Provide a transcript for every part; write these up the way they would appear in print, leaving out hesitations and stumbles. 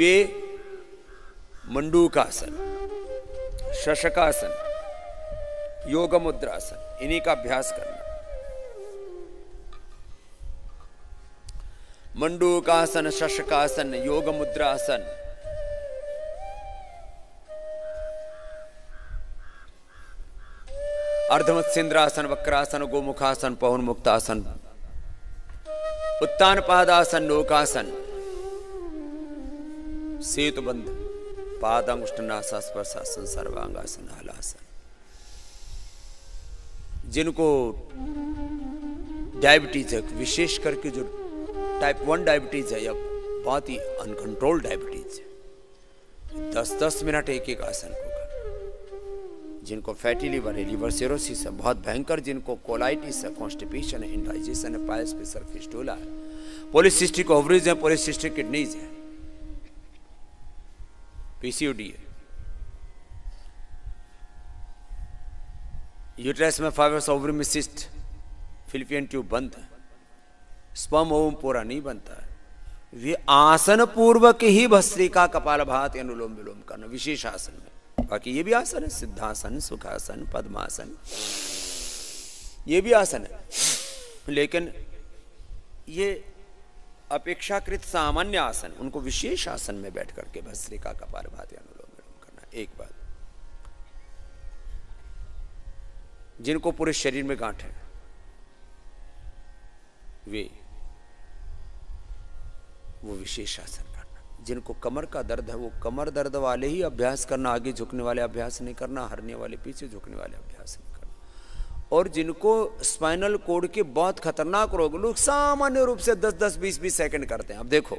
वे मंडूकासन, शशकासन, योग मुद्रासन, इन्हीं का अभ्यास करना। मंडूकासन, शशकासन, योग मुद्रासन, अर्धमत्स्येंद्रासन, वक्रासन, गोमुखासन, पवनमुक्तासन, उत्तान पादासन, नौकासन, सेतुबंध, पादांगुष्ठनासा, स्पर्शासन, सर्वांगासन, हलासन। जिनको डायबिटीज है, विशेष करके जो टाइप 1 डायबिटीज है या बहुत ही अनकंट्रोल डायबिटीज है, 10-10 मिनट एक एक आसन को कर। जिनको फैटी लिवर है, लिवर सिरोसिस है बहुत भयंकर, जिनको कोलाइटिस है, कॉन्स्टिपेशन है, इंडाइजेशन है, पायस प्रेशर, फिस्टुला है, पॉलीसिस्टिक ओवरीज है, पॉलीसिस्टिक किडनीज है, पीसीओडी है, यूट्रस में फाइब्रस, ओवरी में सिस्ट, फिलिपियन ट्यूब बंद है, स्पर्म ओवम पूरा नहीं बनता है। वे आसन पूर्वक ही भस्त्रिका, कपालभाति, अनुलोम विलोम करना विशेष आसन में। बाकी ये भी आसन है, सिद्धासन, सुखासन, पद्मासन, ये भी आसन है, लेकिन ये अपेक्षाकृत सामान्य आसन, उनको विशेष आसन में बैठ करके भस्त्रिका, कपालभाति, अनुलोम विलोम करना। एक बात, जिनको पूरे शरीर में गांठ है वो विशेष आसन करना। जिनको कमर का दर्द है वो कमर दर्द वाले ही अभ्यास करना, आगे झुकने वाले अभ्यास नहीं करना, हरने वाले पीछे झुकने वाले अभ्यास नहीं करना। और जिनको स्पाइनल कोड के बहुत खतरनाक रोग, लोग सामान्य रूप से 10-10, 20-20 सेकंड करते हैं। अब देखो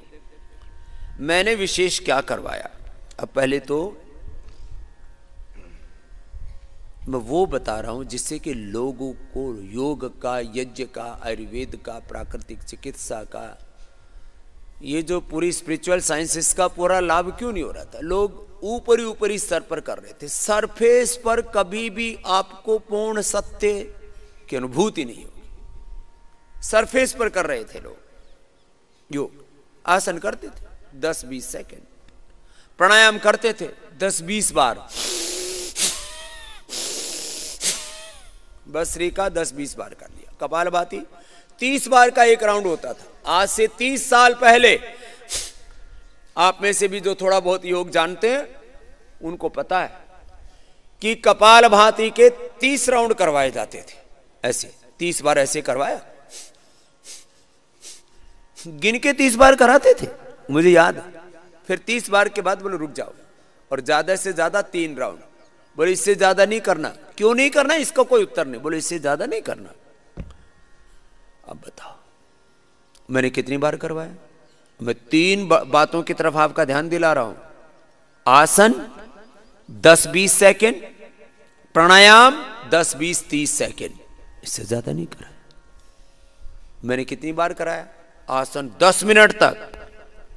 मैंने विशेष क्या करवाया। अब पहले तो मैं वो बता रहा हूं जिससे कि लोगों को योग का, यज्ञ का, आयुर्वेद का, प्राकृतिक चिकित्सा का, ये जो पूरी स्पिरिचुअल साइंसेस का पूरा लाभ क्यों नहीं हो रहा था। लोग ऊपरी स्तर पर कर रहे थे, सरफेस पर कभी भी आपको पूर्ण सत्य की अनुभूति नहीं होगी। सरफेस पर कर रहे थे लोग। योग आसन करते थे 10-20 सेकंड, प्राणायाम करते थे 10-20 बार, भस्त्रिका 10-20 बार कर लिया, कपालभाति 30 बार का एक राउंड होता था। आज से 30 साल पहले आप में से भी जो थोड़ा बहुत योग जानते हैं उनको पता है कि कपालभाति के 30 राउंड करवाए जाते थे। ऐसे 30 बार ऐसे करवाया, गिन के 30 बार कराते थे, मुझे याद है। फिर 30 बार के बाद बोले रुक जाओ, और ज्यादा से ज्यादा 3 राउंड। बोले इससे ज्यादा नहीं करना। क्यों नहीं करना, इसका कोई उत्तर नहीं। बोले इससे ज्यादा नहीं करना। अब बताओ मैंने कितनी बार करवाया। मैं 3 बातों की तरफ आपका ध्यान दिला रहा हूं। आसन 10-20 सेकेंड, प्राणायाम 10-20-30 सेकेंड, इससे ज्यादा नहीं कराया। मैंने कितनी बार कराया आसन? 10 मिनट तक।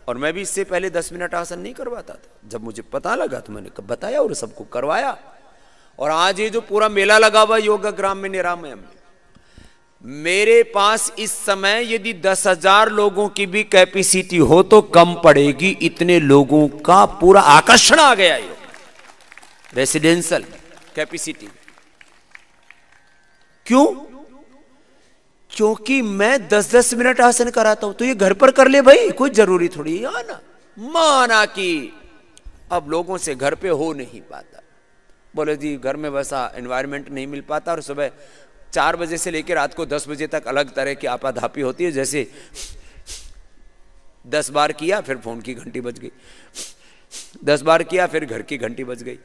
और मैं भी इससे पहले 10 मिनट आसन नहीं करवाता था। जब मुझे पता लगा तो मैंने बताया और सबको करवाया। और आज ये जो पूरा मेला लगा हुआ योगाग्राम में, निरामयम में, मेरे पास इस समय यदि 10,000 लोगों की भी कैपेसिटी हो तो कम पड़ेगी। इतने लोगों का पूरा आकर्षण आ गया ये रेसिडेंशियल कैपेसिटी में। क्यों? क्योंकि मैं 10-10 मिनट आसन कराता हूं, तो ये घर पर कर ले भाई, कोई जरूरी थोड़ी है आना। माना कि अब लोगों से घर पे हो नहीं पाता, बोले जी घर में वैसा एनवायरनमेंट नहीं मिल पाता, और सुबह 4 बजे से लेकर रात को 10 बजे तक अलग तरह की आपाधापी होती है। जैसे 10 बार किया फिर फोन की घंटी बज गई, 10 बार किया फिर घर की घंटी बज गई,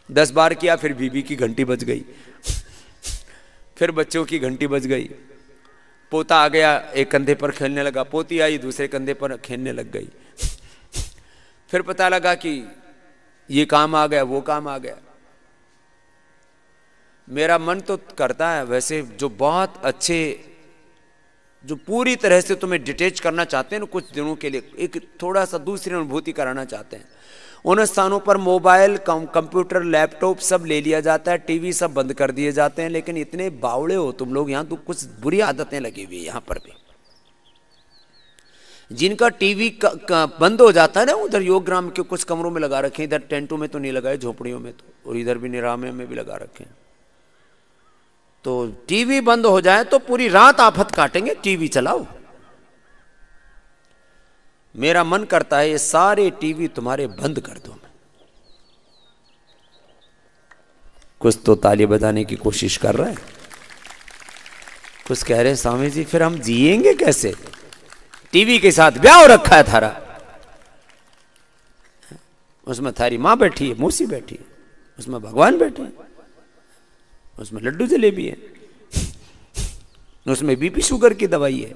10 बार किया फिर बीबी की घंटी बज गई, फिर बच्चों की घंटी बज गई, पोता आ गया एक कंधे पर खेलने लगा, पोती आई दूसरे कंधे पर खेलने लग गई, फिर पता लगा कि ये काम आ गया वो काम आ गया। मेरा मन तो करता है वैसे, जो बहुत अच्छे, जो पूरी तरह से तुम्हें डिटेच करना चाहते हैं ना कुछ दिनों के लिए, एक थोड़ा सा दूसरी अनुभूति कराना चाहते हैं, उन स्थानों पर मोबाइल, कंप्यूटर, लैपटॉप सब ले लिया जाता है, टीवी सब बंद कर दिए जाते हैं। लेकिन इतने बावड़े हो तुम लोग, यहां तो कुछ बुरी आदतें लगी हुई है यहां पर भी। जिनका टीवी बंद हो जाता है ना, उधर योगग्राम के कुछ कमरों में लगा रखे हैं, इधर टेंटों में तो नहीं लगाए, झोपड़ियों में तो, और इधर भी निरामे में भी लगा रखे हैं। तो टीवी बंद हो जाए तो पूरी रात आफत काटेंगे, टीवी चलाओ। मेरा मन करता है ये सारे टीवी तुम्हारे बंद कर दो। कुछ तो ताली बजाने की कोशिश कर रहा है, कुछ कह रहे स्वामी जी फिर हम जिएंगे कैसे? टीवी के साथ ब्याह रखा है थारा, उसमें थारी मां बैठी है, मौसी बैठी है, उसमें भगवान बैठे हैं, उसमें लड्डू जलेबी है, उसमें बीपी शुगर की दवाई है।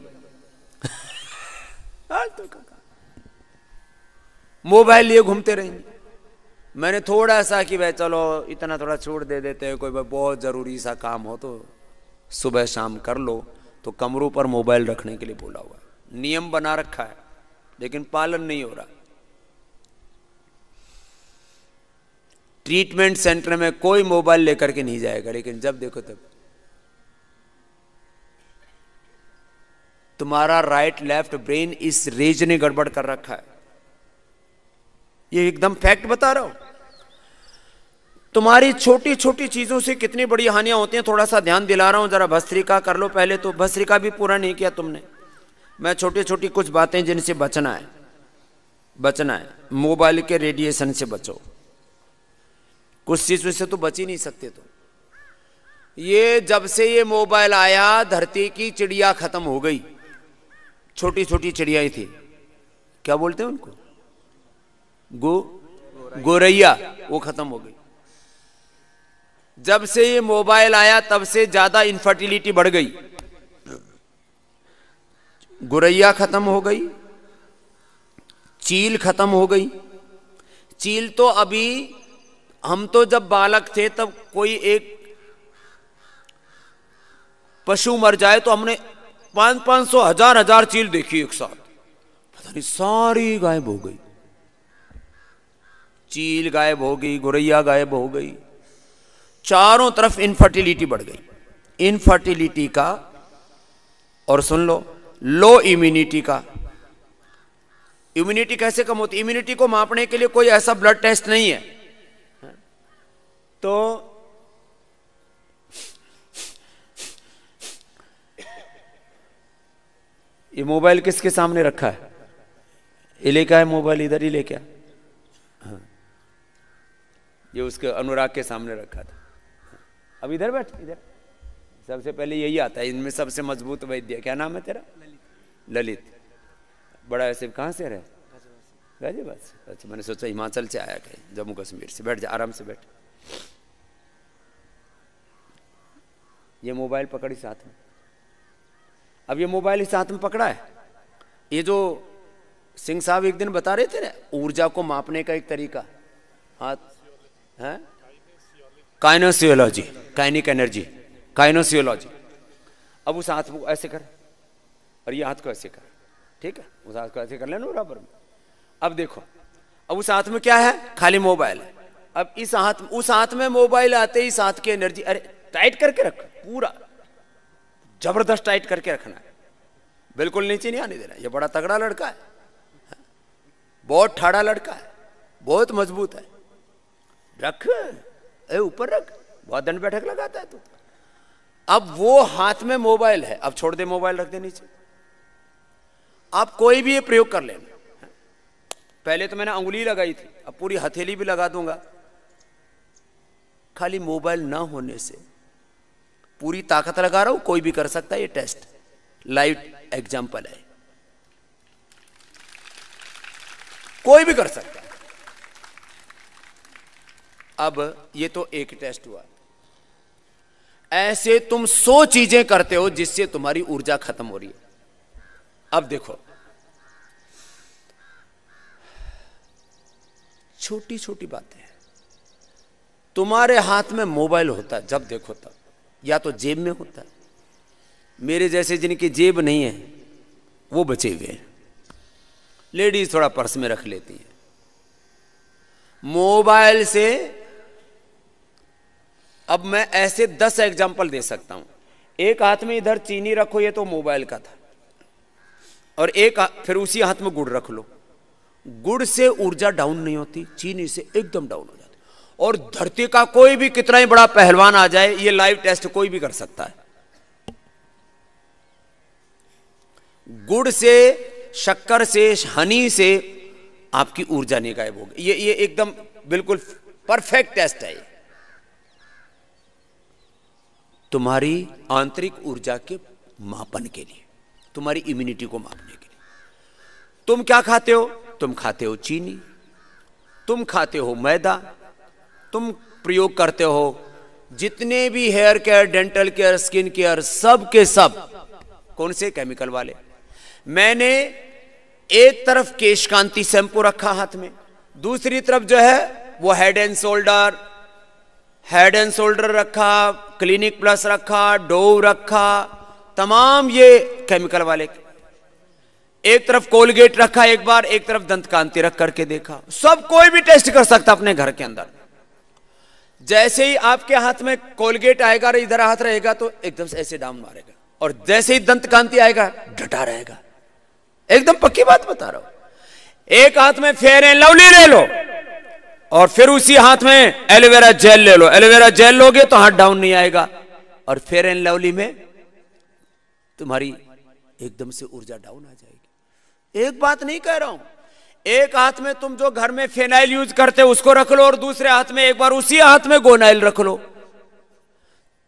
मोबाइल लिए घूमते रहेंगे। मैंने थोड़ा सा कि भाई चलो इतना थोड़ा छूट दे देते हैं, कोई बहुत जरूरी सा काम हो तो सुबह शाम कर लो, तो कमरों पर मोबाइल रखने के लिए बोला हुआ है, नियम बना रखा है, लेकिन पालन नहीं हो रहा। ट्रीटमेंट सेंटर में कोई मोबाइल लेकर के नहीं जाएगा, लेकिन जब देखो तब तुम्हारा राइट लेफ्ट ब्रेन इस रेज ने गड़बड़ कर रखा है। ये एकदम फैक्ट बता रहा हूं। तुम्हारी छोटी छोटी चीजों से कितनी बड़ी हानियां होती हैं, थोड़ा सा ध्यान दिला रहा हूं, जरा भस्त्रिका कर लो पहले। तो भस्त्रिका भी पूरा नहीं किया तुमने। मैं छोटी छोटी कुछ बातें जिनसे बचना है। मोबाइल के रेडिएशन से बचो, कुछ चीजों से तो बच ही नहीं सकते। तो ये जब से ये मोबाइल आया, धरती की चिड़िया खत्म हो गई। छोटी छोटी चिड़िया थी, क्या बोलते हैं उनको, गोरैया, वो खत्म हो गई। जब से ये मोबाइल आया तब से ज्यादा इनफर्टिलिटी बढ़ गई। गोरैया खत्म हो गई, चील खत्म हो गई। चील तो अभी, हम तो जब बालक थे तब कोई एक पशु मर जाए तो हमने 500 हजार चील देखी एक साथ, पता नहीं सारी गायब हो गई। चील गायब हो गई, गोरैया गायब हो गई, चारों तरफ इनफर्टिलिटी बढ़ गई। इनफर्टिलिटी का, और सुन लो, लो इम्यूनिटी का। इम्यूनिटी कैसे कम होती? इम्यूनिटी को मापने के लिए कोई ऐसा ब्लड टेस्ट नहीं है। तो ये मोबाइल किसके सामने रखा है? ये लेके आए मोबाइल, इधर ही लेके आ। हाँ, ये उसके अनुराग के सामने रखा था। अब इधर बैठ, इधर सबसे पहले यही आता है इनमें, सबसे मजबूत वैद्य। क्या नाम है तेरा? ललित। बड़ा ऐसे कहाँ से रहे? गाजियाबाद से। अच्छा, मैंने सोचा हिमाचल से आया, कहीं जम्मू कश्मीर से। बैठ जा, आराम से बैठ। ये मोबाइल पकड़ी साथ में। अब ये मोबाइल इस हाथ में पकड़ा है। ये जो सिंह साहब एक दिन बता रहे थे ना, ऊर्जा को मापने का एक तरीका, हाथ है काइनेसियोलॉजी, काइनिक एनर्जी, काइनेसियोलॉजी। अब उस हाथ को ऐसे कर और ये हाथ को ऐसे कर, ठीक है? उस हाथ को ऐसे कर लेना बराबर में। अब देखो, अब उस हाथ में क्या है? खाली मोबाइल है। अब इस हाथ, उस हाथ में मोबाइल आते ही इस हाथ की एनर्जी, अरे टाइट करके रख, पूरा जबरदस्त टाइट करके रखना है, बिल्कुल नीचे नहीं आने देना। ये बड़ा तगड़ा लड़का है, बहुत ठाड़ा लड़का है, बहुत मजबूत है। रख, ऊपर रख, बहुत दंड बैठक लगाता है तू। अब वो हाथ में मोबाइल है, अब छोड़ दे मोबाइल, रख दे नीचे। आप कोई भी ये प्रयोग कर लेना। पहले तो मैंने अंगुली लगाई थी, अब पूरी हथेली भी लगा दूंगा। खाली मोबाइल ना होने से पूरी ताकत लगा रहा हूं, कोई भी कर सकता है। ये टेस्ट लाइव एग्जाम्पल है, कोई भी कर सकता है। अब ये तो एक टेस्ट हुआ। ऐसे तुम 100 चीजें करते हो जिससे तुम्हारी ऊर्जा खत्म हो रही है। अब देखो, छोटी छोटी बातें हैं। तुम्हारे हाथ में मोबाइल होता है, जब देखो तब, या तो जेब में होता है। मेरे जैसे जिनकी जेब नहीं है वो बचे हुए हैं। लेडीज थोड़ा पर्स में रख लेती है। मोबाइल से अब मैं ऐसे 10 एग्जाम्पल दे सकता हूं। एक हाथ में इधर चीनी रखो, ये तो मोबाइल का था, और एक फिर उसी हाथ में गुड़ रख लो। गुड़ से ऊर्जा डाउन नहीं होती, चीनी से एकदम डाउन हो जाती। और धरती का कोई भी कितना ही बड़ा पहलवान आ जाए, ये लाइव टेस्ट कोई भी कर सकता है। गुड़ से, शक्कर से, हनी से आपकी ऊर्जा नहीं गायब होगी। ये एकदम बिल्कुल परफेक्ट टेस्ट है। तुम्हारी आंतरिक ऊर्जा के मापन के लिए, तुम्हारी इम्यूनिटी को मापने के लिए। तुम क्या खाते हो? तुम खाते हो चीनी, तुम खाते हो मैदा, तुम प्रयोग करते हो जितने भी hair care, dental care, skin care, सब के सब कौन से? केमिकल वाले। मैंने एक तरफ केश कांति शैंपू रखा हाथ में, दूसरी तरफ जो है वो हेड एंड शोल्डर रखा, क्लिनिक प्लस रखा, डोव रखा, तमाम ये केमिकल वाले। एक तरफ कोलगेट रखा एक बार, एक तरफ दंत कांति रख करके देखा। सब कोई भी टेस्ट कर सकता अपने घर के अंदर। जैसे ही आपके हाथ में कोलगेट आएगा और इधर हाथ रहेगा तो एकदम से ऐसे डाउन मारेगा, और जैसे ही दंत कांति आएगा डटा रहेगा। एकदम पक्की बात बता रहा हूं। एक हाथ में फेयर एंड लवली ले लो और फिर उसी हाथ में एलोवेरा जेल ले लो। एलोवेरा जेल लोगे तो हाथ डाउन नहीं आएगा, और फेयर एंड लवली में तुम्हारी एकदम से ऊर्जा डाउन आ जाएगी। एक बात नहीं कह रहा हूं, एक हाथ में तुम जो घर में फेनाइल यूज करते हो उसको रख लो, और दूसरे हाथ में एक बार उसी हाथ में गोनाइल रख लो।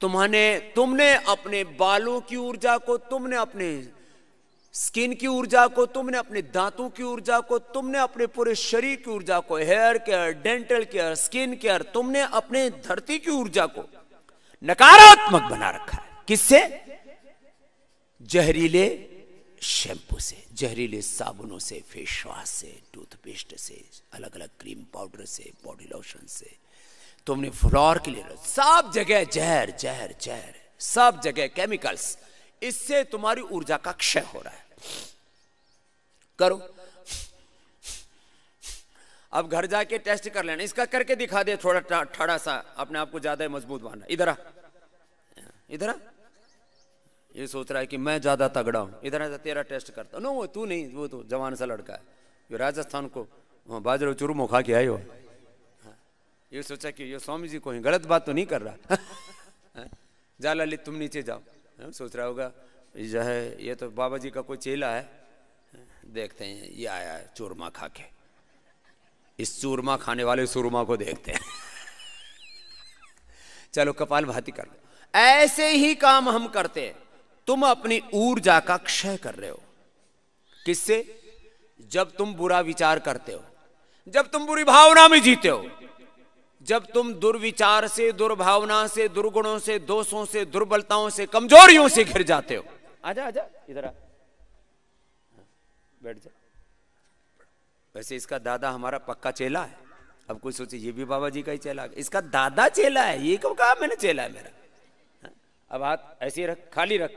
तुमने अपने बालों की ऊर्जा को, तुमने अपने स्किन की ऊर्जा को, तुमने अपने दांतों की ऊर्जा को, तुमने अपने पूरे शरीर की ऊर्जा को, hair care, dental care, skin care, तुमने अपने धरती की ऊर्जा को नकारात्मक बना रखा है। किससे? जहरीले शैम्पू से, जहरीले साबुनों से, फेस वॉश से, टूथपेस्ट से, अलग अलग क्रीम पाउडर से, बॉडी लोशन से, तुमने फ्लोर के लिए सब जगह जहर जहर जहर, सब जगह केमिकल्स। इससे तुम्हारी ऊर्जा का क्षय हो रहा है। करो, अब घर जाके टेस्ट कर लेना। इसका करके दिखा दे थोड़ा ठाड़ा सा, अपने आप को ज्यादा मजबूत मानना। इधर आ, इधर आ। ये सोच रहा है कि मैं ज्यादा तगड़ा हूं। इधर आ, तेरा टेस्ट करता। नो, वो तू नहीं, वो तो जवान सा लड़का है, ये राजस्थान को बाजरो चूरमो खा के आए हो। ये सोचा कि ये स्वामी जी कोई गलत बात तो नहीं कर रहा। जा ललित, तुम नीचे जाओ। सोच रहा होगा जो है ये तो बाबा जी का कोई चेला है, देखते हैं ये आया है चूरमा खा के। इस चूरमा खाने वाले सुरमा को देखते हैं। चलो कपाल भाती कर लो। ऐसे ही काम हम करते हैं। तुम अपनी ऊर्जा का क्षय कर रहे हो। किससे? जब तुम बुरा विचार करते हो, जब तुम बुरी भावना में जीते हो, जब तुम दुर्विचार से, दुर्भावना से, दुर्गुणों से, दोषों से, दुर्बलताओं से, कमजोरियों से घिर जाते हो। आजा आजा, इधर आ, बैठ जा। वैसे इसका दादा हमारा पक्का चेला है। अब कोई सोचे ये भी बाबा जी का ही चेला है। इसका दादा चेला है, ये कब कहा मैंने चेला है मेरा। अब हाथ ऐसे ही रख, खाली रख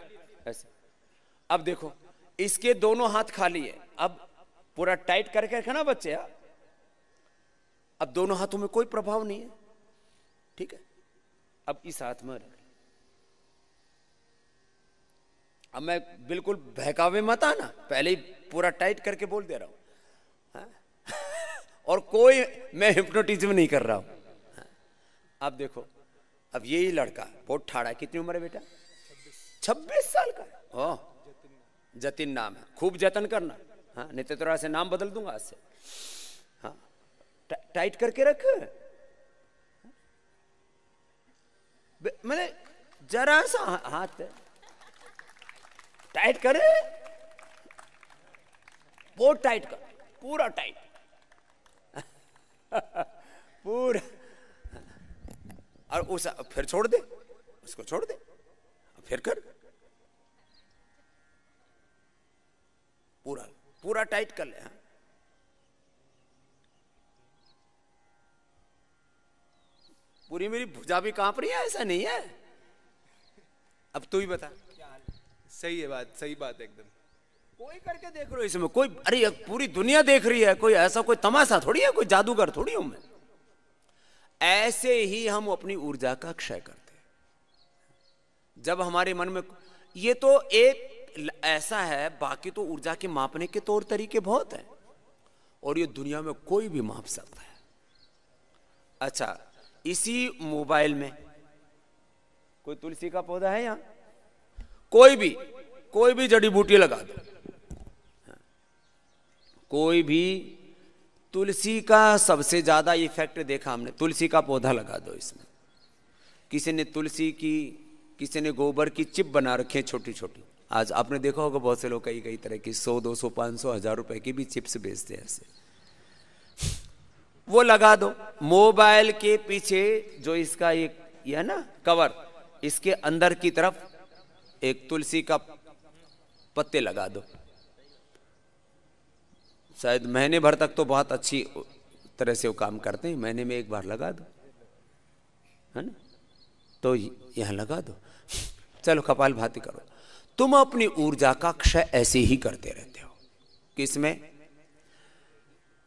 ऐसे। अब देखो इसके दोनों हाथ खाली है। अब पूरा टाइट करके रखना बच्चे। अब दोनों हाथों में कोई प्रभाव नहीं है, ठीक है। अब इस हाथ में रख। अब मैं बिल्कुल बहकावे मत आना, पहले ही पूरा टाइट करके बोल दे रहा हूं। और कोई मैं हिप्नोटिज्म नहीं कर रहा हूं। अब देखो, अब यही लड़का बहुत ठाड़ा है। कितनी उम्र है बेटा? 26 साल का है। ओह, जतिन नाम है। खूब जतन करना, हाँ, नहीं तो तेरा से नाम बदल दूंगा आज से। हाँ, टाइट करके रख। मैंने जरा सा हाथ टाइट करे, बहुत टाइट कर, पूरा टाइट। पूरा। और उस फिर छोड़ दे, उसको छोड़ दे, फिर कर। पूरा पूरा टाइट कर ले। हाँ? पूरी मेरी भुजा भी कांप रही है, ऐसा नहीं है। अब तू ही बता। सही है बात, सही बात एकदम। कोई करके देख रहे हो इसमें, कोई, अरे पूरी दुनिया देख रही है, कोई ऐसा कोई तमाशा थोड़ी है, कोई जादूगर थोड़ी हूं मैं। ऐसे ही हम अपनी ऊर्जा का क्षय करते हैं। जब हमारे मन में, ये तो एक ऐसा है, बाकी तो ऊर्जा के मापने के तौर तरीके बहुत हैं और ये दुनिया में कोई भी माप सकता है। अच्छा, इसी मोबाइल में कोई तुलसी का पौधा है यहां? कोई भी जड़ी बूटी लगा दो, कोई भी। तुलसी का सबसे ज्यादा इफेक्ट देखा हमने, तुलसी का पौधा लगा दो इसमें। किसी ने तुलसी की, किसी ने गोबर की चिप बना रखी है छोटी छोटी। आज आपने देखा होगा बहुत से लोग कई तरह की 100, 200, 500, 1000 रुपए की भी चिप्स बेचते हैं ऐसे। वो लगा दो। मोबाइल के पीछे जो इसका एक ये है ना कवर, इसके अंदर की तरफ एक तुलसी का पत्ते लगा दो। शायद महीने भर तक तो बहुत अच्छी तरह से वो काम करते हैं, महीने में एक बार लगा दो, है ना? तो यहां लगा दो। चलो कपाल भाती करो। तुम अपनी ऊर्जा का क्षय ऐसे ही करते रहते हो। किसमें?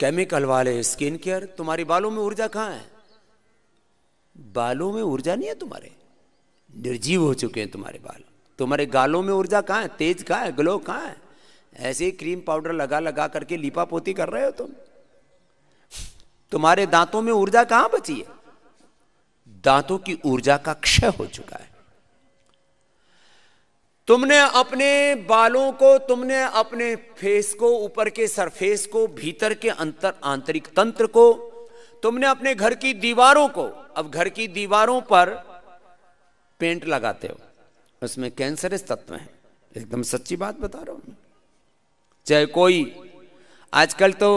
केमिकल वाले स्किन केयर। तुम्हारे बालों में ऊर्जा कहां है? बालों में ऊर्जा नहीं है तुम्हारे, निर्जीव हो चुके हैं तुम्हारे बाल। तुम्हारे गालों में ऊर्जा कहां है? तेज कहां है? ग्लो कहां है? ऐसे ही क्रीम पाउडर लगा लगा करके लीपा पोती कर रहे हो तुम। तुम्हारे दांतों में ऊर्जा कहां बची है? दांतों की ऊर्जा का क्षय हो चुका है। तुमने अपने बालों को, तुमने अपने फेस को, ऊपर के सरफेस को, भीतर के आंतरिक तंत्र को, तुमने अपने घर की दीवारों को, अब घर की दीवारों पर पेंट लगाते हो, उसमें कैंसरस तत्व हैं। एकदम सच्ची बात बता रहा हूं। चाहे कोई, आजकल तो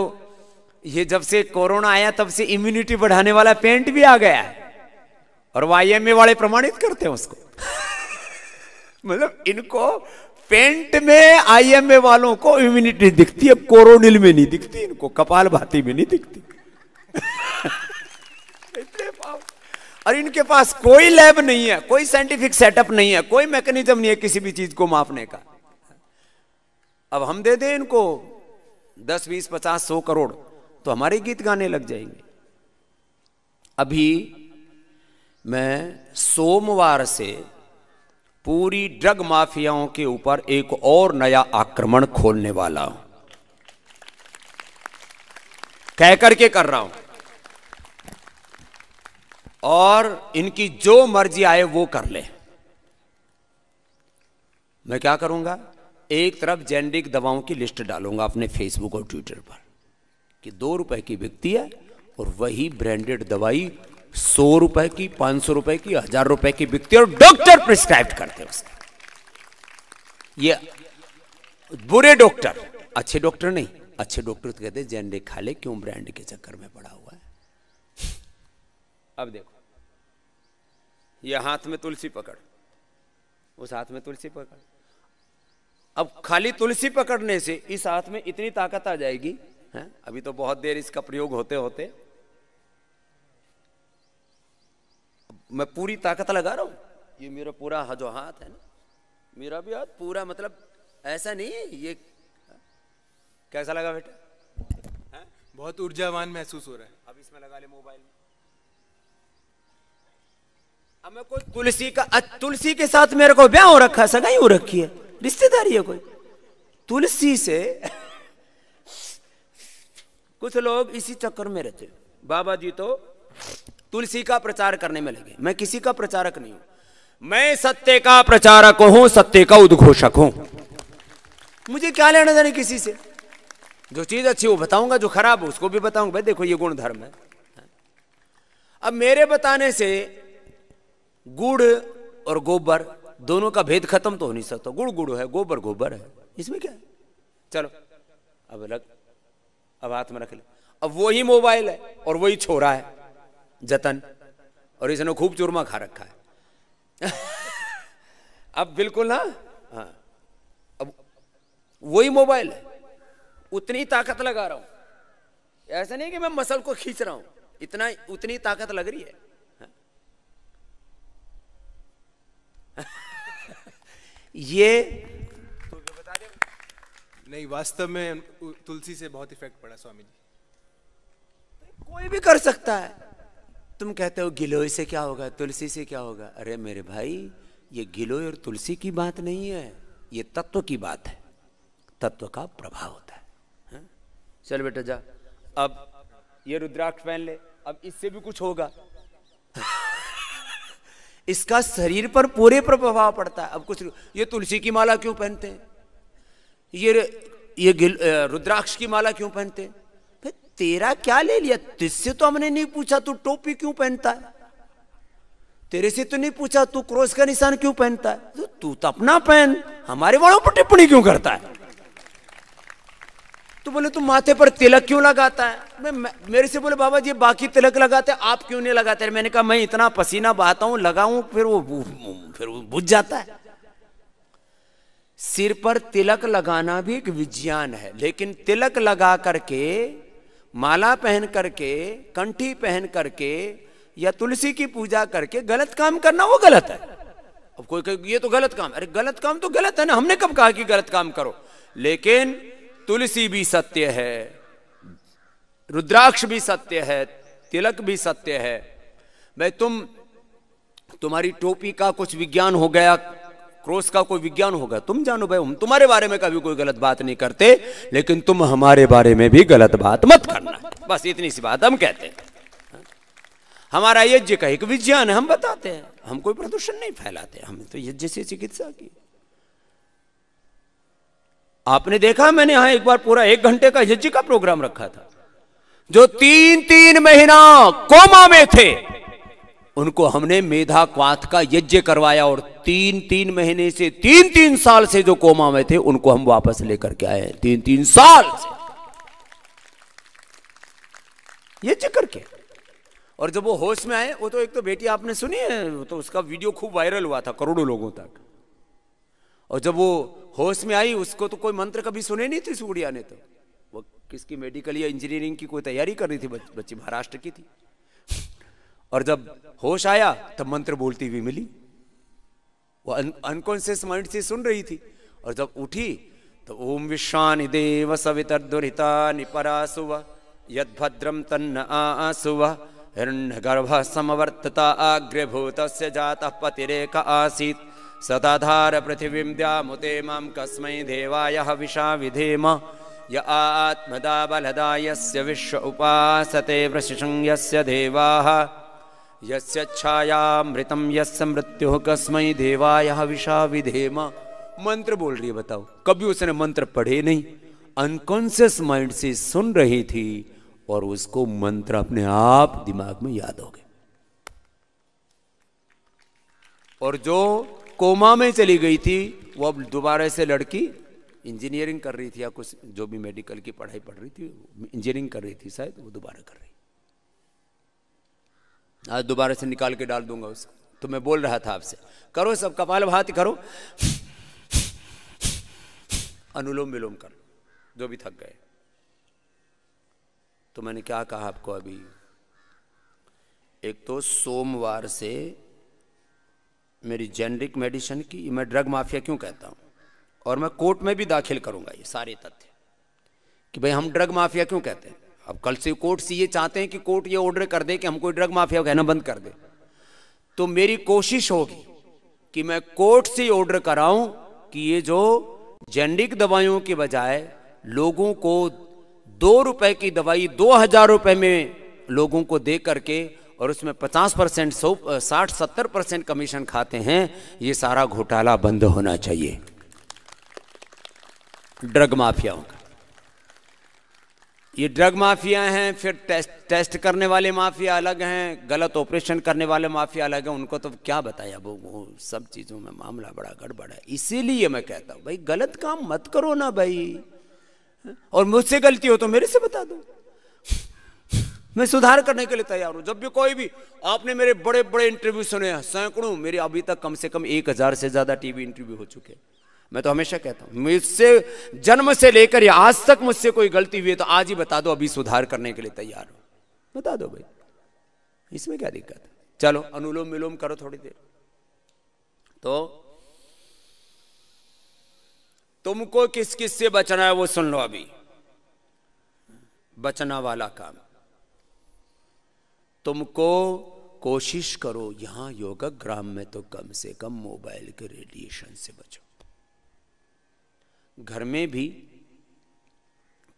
ये जब से कोरोना आया तब से इम्यूनिटी बढ़ाने वाला पेंट भी आ गया है और IMA वाले प्रमाणित करते हैं उसको। मतलब इनको पेंट में IMA वालों को इम्यूनिटी दिखती है, कोरोनिल में नहीं दिखती, इनको कपाल भाती में नहीं दिखती। और इनके पास कोई लैब नहीं है, कोई साइंटिफिक सेटअप नहीं है, कोई मैकेनिज्म नहीं है किसी भी चीज को मापने का। अब हम दे दें इनको 10, 20, 50, 100 करोड़ तो हमारे गीत गाने लग जाएंगे। अभी मैं सोमवार से पूरी ड्रग माफियाओं के ऊपर एक और नया आक्रमण खोलने वाला हूं, कह करके कर रहा हूं। और इनकी जो मर्जी आए वो कर ले। मैं क्या करूंगा? एक तरफ जेनरिक दवाओं की लिस्ट डालूंगा अपने फेसबुक और ट्विटर पर कि 2 रुपए की बिकती है और वही ब्रांडेड दवाई 100 रुपए की, 500 रुपए की, 1000 रुपए की बिकती है और डॉक्टर प्रिस्क्राइब करते हैं उसका। ये बुरे डॉक्टर, अच्छे डॉक्टर नहीं। अच्छे डॉक्टर तो कहते हैं जेनरिक खा ले, क्यों ब्रांड के चक्कर में पड़ा हुआ है। अब देखो, ये हाथ में तुलसी पकड़, उस हाथ में तुलसी पकड़। अब खाली तुलसी पकड़ने से इस हाथ में इतनी ताकत आ जाएगी है? अभी तो बहुत देर इसका प्रयोग होते होते मैं पूरी ताकत लगा रहा हूं। ये मेरा पूरा जो हाथ है ना, मेरा भी हाथ पूरा, मतलब ऐसा नहीं है ये। कैसा लगा बेटा? बहुत ऊर्जावान महसूस हो रहा है। अब इसमें लगा ले मोबाइल में। अब मैं कोई तुलसी के साथ मेरे को ब्याह हो रखा, सगाई हो रखी है, रिश्तेदारी है कोई। तुलसी से कुछ लोग इसी चक्कर में रहते। बाबा जी तो तुलसी का प्रचार करने में लगे। मैं किसी का प्रचारक नहीं हूं, मैं सत्य का प्रचारक हूं, सत्य का उद्घोषक हूं। मुझे क्या लेना देना किसी से। जो चीज अच्छी वो बताऊंगा, जो खराब हो उसको भी बताऊंगा। भाई देखो ये गुण धर्म है। अब मेरे बताने से गुड़ और गोबर दोनों का भेद खत्म तो हो नहीं सकता। गुड़ गुड़ है, गोबर गोबर है, इसमें क्या है। चलो अब हाथ में रख ले। अब वही मोबाइल है और वही छोरा है जतन, और इसने खूब चूरमा खा रखा है। अब बिल्कुल ना, हाँ, अब वही मोबाइल है, उतनी ताकत लगा रहा हूं। ऐसा नहीं कि मैं मसल को खींच रहा हूं, उतनी ताकत लग रही है। ये तो बता दे। नहीं, वास्तव में तुलसी से बहुत इफेक्ट पड़ा स्वामी जी। कोई भी कर सकता है। तुम कहते हो गिलोय से क्या होगा, तुलसी से क्या होगा। अरे मेरे भाई, ये गिलोय और तुलसी की बात नहीं है, ये तत्व की बात है, तत्व का प्रभाव होता है। चल बेटा जा, अब ये रुद्राक्ष पहन ले, अब इससे भी कुछ होगा। इसका शरीर पर पूरे पर प्रभाव पड़ता है। अब कुछ, ये तुलसी की माला क्यों पहनते हैं, ये रुद्राक्ष की माला क्यों पहनते हैं? भाई तेरा क्या ले लिया, तुझसे तो हमने नहीं पूछा तू टोपी क्यों पहनता है, तेरे से तो नहीं पूछा तू क्रॉस का निशान क्यों पहनता है, तो तू तो अपना पहन, हमारे वालों पर टिप्पणी क्यों करता है? तो बोले तू माथे पर तिलक क्यों लगाता है? मेरे से बोले बाबा जी बाकी तिलक लगाते आप क्यों नहीं लगाते? मैंने कहा मैं इतना पसीना बहाता हूं, लगाऊं फिर वो बुझ जाता है। सिर पर तिलक लगाना भी एक विज्ञान है, लेकिन तिलक लगा करके, माला पहन करके, कंठी पहन करके या तुलसी की पूजा करके गलत काम करना वो गलत है। अब कोई कहे ये तो गलत काम, अरे गलत काम तो गलत है ना, हमने कब कहा कि गलत काम करो? लेकिन तुलसी भी सत्य है, रुद्राक्ष भी सत्य है, तिलक भी सत्य है। भाई तुम्हारी टोपी का कुछ विज्ञान हो गया, क्रॉस का कोई विज्ञान होगा, तुम जानो भाई, हम तुम्हारे बारे में कभी कोई गलत बात नहीं करते, लेकिन तुम हमारे बारे में भी गलत बात मत करना। बस इतनी सी बात हम कहते हैं। हमारा यज्ञ का एक विज्ञान है, हम बताते हैं, हम कोई प्रदूषण नहीं फैलाते, हमें तो यज्ञ से चिकित्सा की। आपने देखा मैंने यहां एक बार पूरा 1 घंटे का यज्ञ का प्रोग्राम रखा था। जो 3-3 महीना कोमा में थे उनको हमने मेधा क्वाथ का यज्ञ करवाया, और 3-3 महीने से 3-3 साल से जो कोमा में थे उनको हम वापस लेकर के आए, 3-3 साल से यज्ञ करके। और जब वो होश में आए, वो तो एक तो बेटी आपने सुनी है, वो तो उसका वीडियो खूब वायरल हुआ था करोड़ों लोगों तक। और जब वो होश में आई, उसको तो कोई मंत्र कभी सुने नहीं थी गुड़िया ने, तो वो किसकी मेडिकल या इंजीनियरिंग की कोई तैयारी कर रही थी, बच्ची महाराष्ट्र की थी। और जब होश आया तब मंत्र बोलती हुई मिली, वो अनकॉन्शियस माइंड से सुन रही थी। और जब उठी तो ओम विश्वानि देव सवितर्दुरिता निपरासुव यद्भद्रम तन्न आसुव हिरण्यगर्भः समवर्तता अग्रभूतस्य जातः पतिरेक आसीत् सदाधार पृथिवीं द्यामुते मां कस्मै देवाय हविषा विधेम य आत्मदा बलदा यस्य विश्व उपासते वृषिषं यस्य देवाः यस्य छायामृतं यस्य मृत्युः कस्मै देवाय हविषा विधेम। मंत्र बोल रही है, बताओ कभी उसने मंत्र पढ़े नहीं, अनकॉन्शियस माइंड से सुन रही थी और उसको मंत्र अपने आप दिमाग में याद हो गए। और जो कोमा में चली गई थी वो अब दोबारा से लड़की इंजीनियरिंग कर रही थी या कुछ जो भी मेडिकल की पढ़ाई पढ़ रही थी, इंजीनियरिंग कर रही थी शायद, वो दोबारा कर रही। आज दोबारा से निकाल के डाल दूंगा उसको। तो मैं बोल रहा था आपसे, करो सब कपालभाति करो, अनुलोम विलोम करो, जो भी थक गए। तो मैंने क्या कहा आपको अभी, एक तो सोमवार से मेरी जेनरिक मेडिसिन की, मैं ड्रग माफिया क्यों कहता हूं, और मैं कोर्ट में भी दाखिल करूंगा ये सारे तथ्य कि भाई हम ड्रग माफिया क्यों कहते हैं। अब कल से कोर्ट से ये चाहते हैं कि कोर्ट ये ऑर्डर कर दे कि हम कोई ड्रग माफिया कहना बंद कर दे, तो मेरी कोशिश होगी कि मैं कोर्ट से ऑर्डर कराऊं कि ये जो जेनरिक दवाइयों के बजाय लोगों को 2 रुपए की दवाई 2000 रुपए में लोगों को दे करके और उसमें 50%, 60-70% कमीशन खाते हैं, ये सारा घोटाला बंद होना चाहिए ड्रग माफियाओं का। ये ड्रग माफिया हैं, फिर टेस्ट करने वाले माफिया अलग हैं, गलत ऑपरेशन करने वाले माफिया अलग हैं, उनको तो क्या बताया, वो सब चीजों में मामला बड़ा गड़बड़ है। इसीलिए मैं कहता हूं भाई गलत काम मत करो ना भाई, और मुझसे गलती हो तो मेरे से बता दो, मैं सुधार करने के लिए तैयार हूं। जब भी कोई भी, आपने मेरे बड़े बड़े इंटरव्यू सुने हैं, सैकड़ों, मेरे अभी तक कम से कम 1000 से ज्यादा टीवी इंटरव्यू हो चुके हैं। मैं तो हमेशा कहता हूं मुझसे जन्म से लेकर या आज तक मुझसे कोई गलती हुई है तो आज ही बता दो, अभी सुधार करने के लिए तैयार हो, बता दो भाई, इसमें क्या दिक्कत है। चलो अनुलोम विलोम करो थोड़ी देर। तो तुमको किस किस से बचना है वो सुन लो अभी, बचना वाला काम। तुमको कोशिश करो यहां योगग्राम में तो कम से कम मोबाइल के रेडिएशन से बचो। घर में भी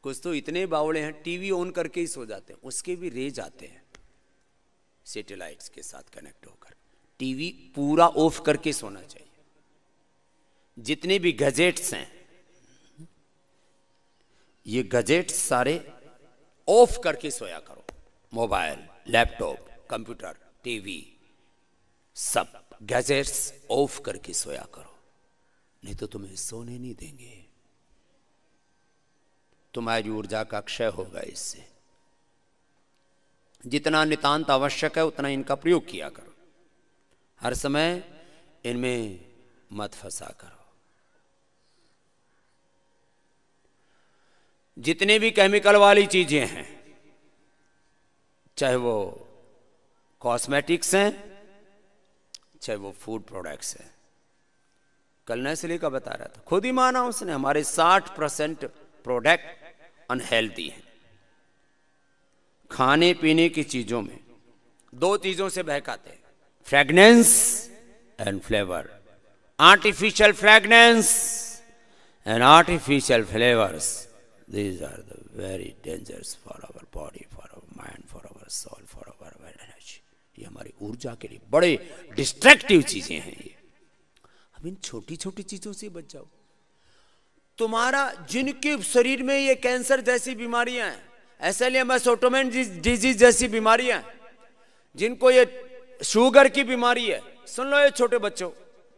कुछ तो इतने बावड़े हैं, टीवी ऑन करके ही सो जाते हैं, उसके भी रेज आते हैं सैटेलाइट्स के साथ कनेक्ट होकर। टीवी पूरा ऑफ करके सोना चाहिए। जितने भी गैजेट्स हैं, ये गैजेट्स सारे ऑफ करके सोया करो। मोबाइल, लैपटॉप, कंप्यूटर, टीवी, सब गैजेट्स ऑफ करके सोया करो, नहीं तो तुम्हें सोने नहीं देंगे। तुम्हारी ऊर्जा का क्षय होगा इससे। जितना नितांत आवश्यक है उतना इनका प्रयोग किया करो। हर समय इनमें मत फंसा करो। जितने भी केमिकल वाली चीजें हैं, चाहे वो कॉस्मेटिक्स हैं, चाहे वो फूड प्रोडक्ट्स हैं। कल नैसली का बता रहा था, खुद ही माना उसने, हमारे 60% प्रोडक्ट अनहेल्दी हैं। खाने पीने की चीजों में दो चीजों से बहकाते हैं, fragrance and flavour. Artificial fragrance and artificial flavours, these are the very dangerous for our body, for our mind, for our soul, for our energy. ये हमारी ऊर्जा के लिए बड़े डिस्ट्रक्टिव चीजें हैं ये। अब इन छोटी छोटी चीजों से बच जाओ। तुम्हारा जिनके शरीर में ये कैंसर जैसी बीमारियां हैं, एसएलएमएस ऑटोमेन डिजीज जैसी बीमारियां हैं, जिनको ये शुगर की बीमारी है, सुन लो ये छोटे बच्चों,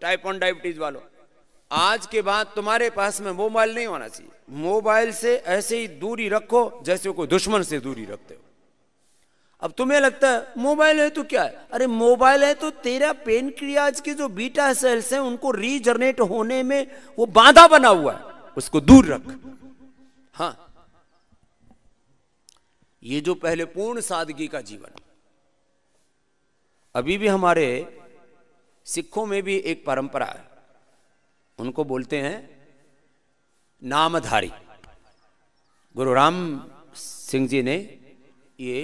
टाइप 1 डायबिटीज वालों, आज के बाद तुम्हारे पास में मोबाइल नहीं होना चाहिए। मोबाइल से ऐसे ही दूरी रखो जैसे कोई दुश्मन से दूरी रखते हो। अब तुम्हें लगता है मोबाइल है तो क्या है, अरे मोबाइल है तो तेरा पेनक्रियाज के जो बीटा सेल्स हैं उनको रीजनरेट होने में वो बाधा बना हुआ है, उसको दूर रख। हाँ, ये जो पहले पूर्ण सादगी का जीवन, अभी भी हमारे सिखों में भी एक परंपरा है, उनको बोलते हैं नामधारी। गुरु राम सिंह जी ने ये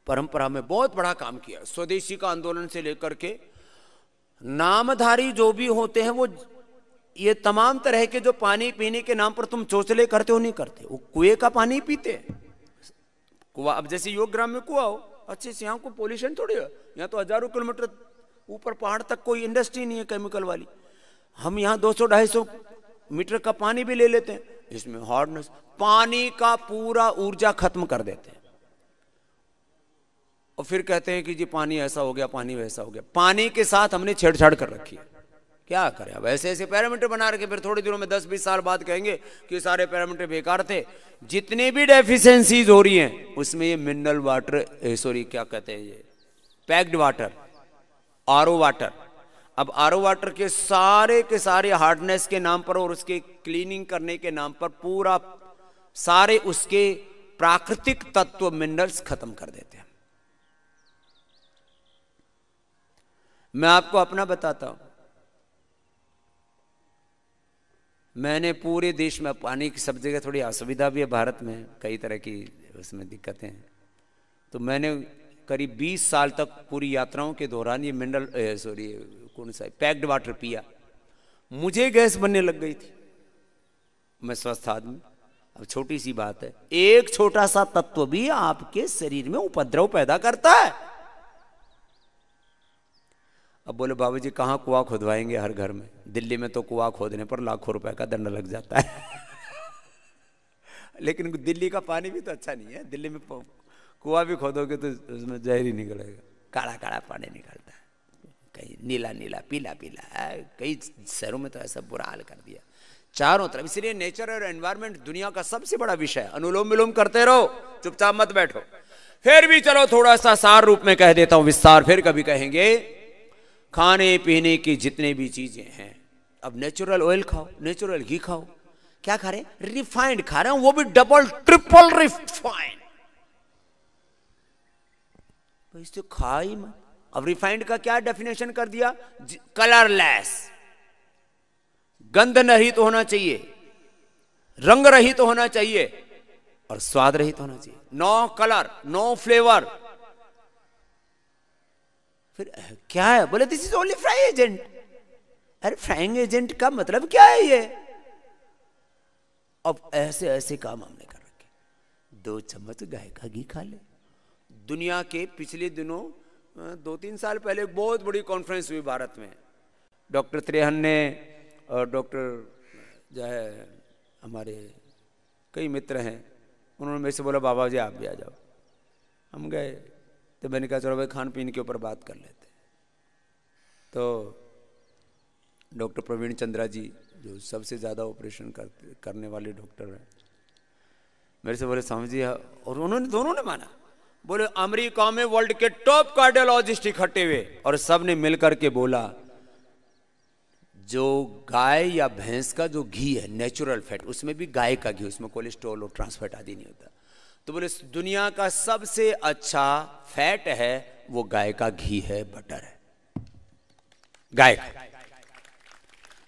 परंपरा में बहुत बड़ा काम किया। स्वदेशी का आंदोलन से लेकर के नामधारी जो भी होते हैं, वो ये तमाम तरह के जो पानी पीने के नाम पर तुम चोचले करते हो नहीं करते, वो कुएं का पानी पीते हैं। कुआ, अब जैसे योग ग्राम में कुआ हो, अच्छे से, यहाँ को पोल्यूशन थोड़ी है, यहाँ तो हजारों किलोमीटर ऊपर पहाड़ तक कोई इंडस्ट्री नहीं है केमिकल वाली। हम यहाँ 200-250 मीटर का पानी भी ले लेते हैं, इसमें हार्डनेस, पानी का पूरा ऊर्जा खत्म कर देते हैं। और फिर कहते हैं कि जी पानी ऐसा हो गया, पानी वैसा हो गया। पानी के साथ हमने छेड़छाड़ कर रखी है, क्या करें। अब ऐसे ऐसे पैरामीटर बना रखे, फिर थोड़ी दिनों में 10-20 साल बाद कहेंगे कि सारे पैरामीटर बेकार थे। जितने भी डेफिशिएंसीज हो रही हैं उसमें ये मिनरल वाटर, सॉरी क्या कहते हैं, ये पैक्ड वाटर, आरओ वाटर। अब आरओ वाटर के सारे हार्डनेस के नाम पर और उसके क्लीनिंग करने के नाम पर पूरा सारे उसके प्राकृतिक तत्व मिनरल्स खत्म कर देते हैं। मैं आपको अपना बताता हूं, मैंने पूरे देश में, पानी की सब जगह थोड़ी असुविधा भी है भारत में, कई तरह की उसमें दिक्कतें हैं, तो मैंने करीब 20 साल तक पूरी यात्राओं के दौरान ये मिनरल कौन सा पैक्ड वाटर पिया। मुझे गैस बनने लग गई थी, मैं स्वस्थ आदमी। अब छोटी सी बात है, एक छोटा सा तत्व भी आपके शरीर में उपद्रव पैदा करता है। अब बोले बाबूजी कहाँ कुआं खुदवाएंगे हर घर में, दिल्ली में तो कुआं खोदने पर लाखों रुपए का दंड लग जाता है। लेकिन दिल्ली का पानी भी तो अच्छा नहीं है, दिल्ली में कुआं भी खोदोगे तो उसमें जहर ही निकलेगा, काला काला पानी निकलता है, कहीं नीला नीला पीला पीला, कई शहरों में तो ऐसा बुरा हाल कर दिया चारों तरफ। इसलिए नेचर और एनवायरनमेंट दुनिया का सबसे बड़ा विषय है। अनुलोम विलोम करते रहो, चुपचाप मत बैठो। फिर भी चलो थोड़ा सा सार रूप में कह देता हूं, विस्तार फिर कभी कहेंगे। खाने पीने की जितने भी चीजें हैं, अब नेचुरल ऑयल खाओ, नेचुरल घी खाओ। क्या खा रहे हैं? रिफाइंड खा रहे हैं, वो भी डबल ट्रिपल रिफाइंड। इससे खा ही मत। अब रिफाइंड का क्या डेफिनेशन कर दिया? कलरलेस, गंध रहित तो होना चाहिए, रंग रहित तो होना चाहिए और स्वाद रहित तो होना चाहिए। No colour, no flavour. फिर क्या है? बोले this is only fry agent. अरे फ्राइंग एजेंट का मतलब क्या है? ये अब ऐसे ऐसे काम हमने कर रखे। 2 चम्मच गाय का घी खा ले। दुनिया के पिछले दिनों 2-3 साल पहले एक बहुत बड़ी कॉन्फ्रेंस हुई भारत में। डॉक्टर त्रेहन ने और डॉक्टर जो है हमारे कई मित्र हैं, उन्होंने मेरे से बोला बाबा जी आप भी आ जाओ। हम गए तो मैंने कहा चलो भाई खान पीने के ऊपर बात कर लेते। तो डॉक्टर प्रवीण चंद्रा जी जो सबसे ज़्यादा ऑपरेशन करने वाले डॉक्टर हैं, मेरे से बोले स्वामी जी, और उन्होंने दोनों ने माना। बोले अमेरिका में वर्ल्ड के टॉप कार्डियोलॉजिस्ट इकट्ठे हुए और सब ने मिलकर के बोला जो गाय या भैंस का जो घी है नेचुरल फैट, उसमें भी गाय का घी, उसमें कोलेस्ट्रॉल और ट्रांस फैट आदि नहीं होता। तो बोले दुनिया का सबसे अच्छा फैट है वो गाय का घी है, बटर है गाय का।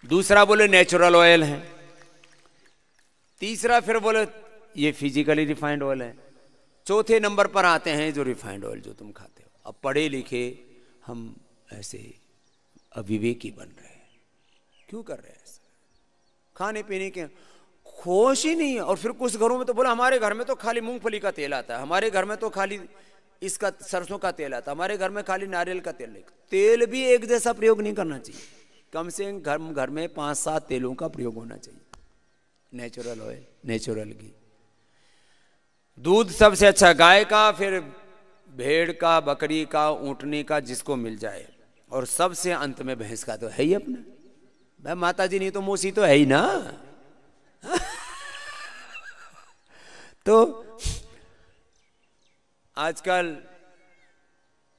दूसरा बोले नेचुरल ऑयल है। तीसरा फिर बोले ये फिजिकली रिफाइंड ऑयल है। चौथे नंबर पर आते हैं जो रिफाइंड ऑयल जो तुम खाते हो। अब पढ़े लिखे हम ऐसे अविवेकी बन रहे हैं। क्यों कर रहे हैं ऐसा? खाने पीने के होश ही नहीं है। और फिर कुछ घरों में तो बोला हमारे घर में तो खाली मूंगफली का तेल आता है, हमारे घर में तो खाली इसका सरसों का तेल आता है, हमारे घर में खाली नारियल का तेल। तेल भी एक जैसा प्रयोग नहीं करना चाहिए, कम से कम घर में 5-7 तेलों का प्रयोग होना चाहिए। नेचुरल ऑयल, नेचुरल घी। दूध सबसे अच्छा गाय का, फिर भेड़ का, बकरी का, ऊंटनी का, जिसको मिल जाए, और सबसे अंत में भैंस का तो है ही अपना। भाई माता जी नहीं तो मौसी तो है ही ना। तो आजकल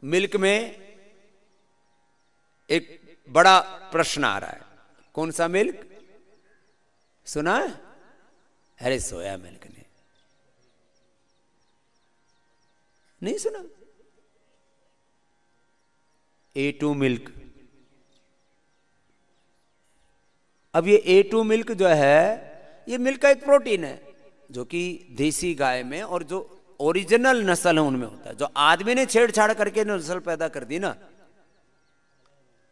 मिल्क में एक बड़ा प्रश्न आ रहा है। कौन सा मिल्क सुना है? अरे सोया मिल्क नहीं सुना? A2 milk. अब ये A2 मिल्क जो है ये मिल्क का एक प्रोटीन है जो कि देसी गाय में और जो ओरिजिनल नस्ल है उनमें होता है। जो आदमी ने छेड़छाड़ करके नस्ल पैदा कर दी ना,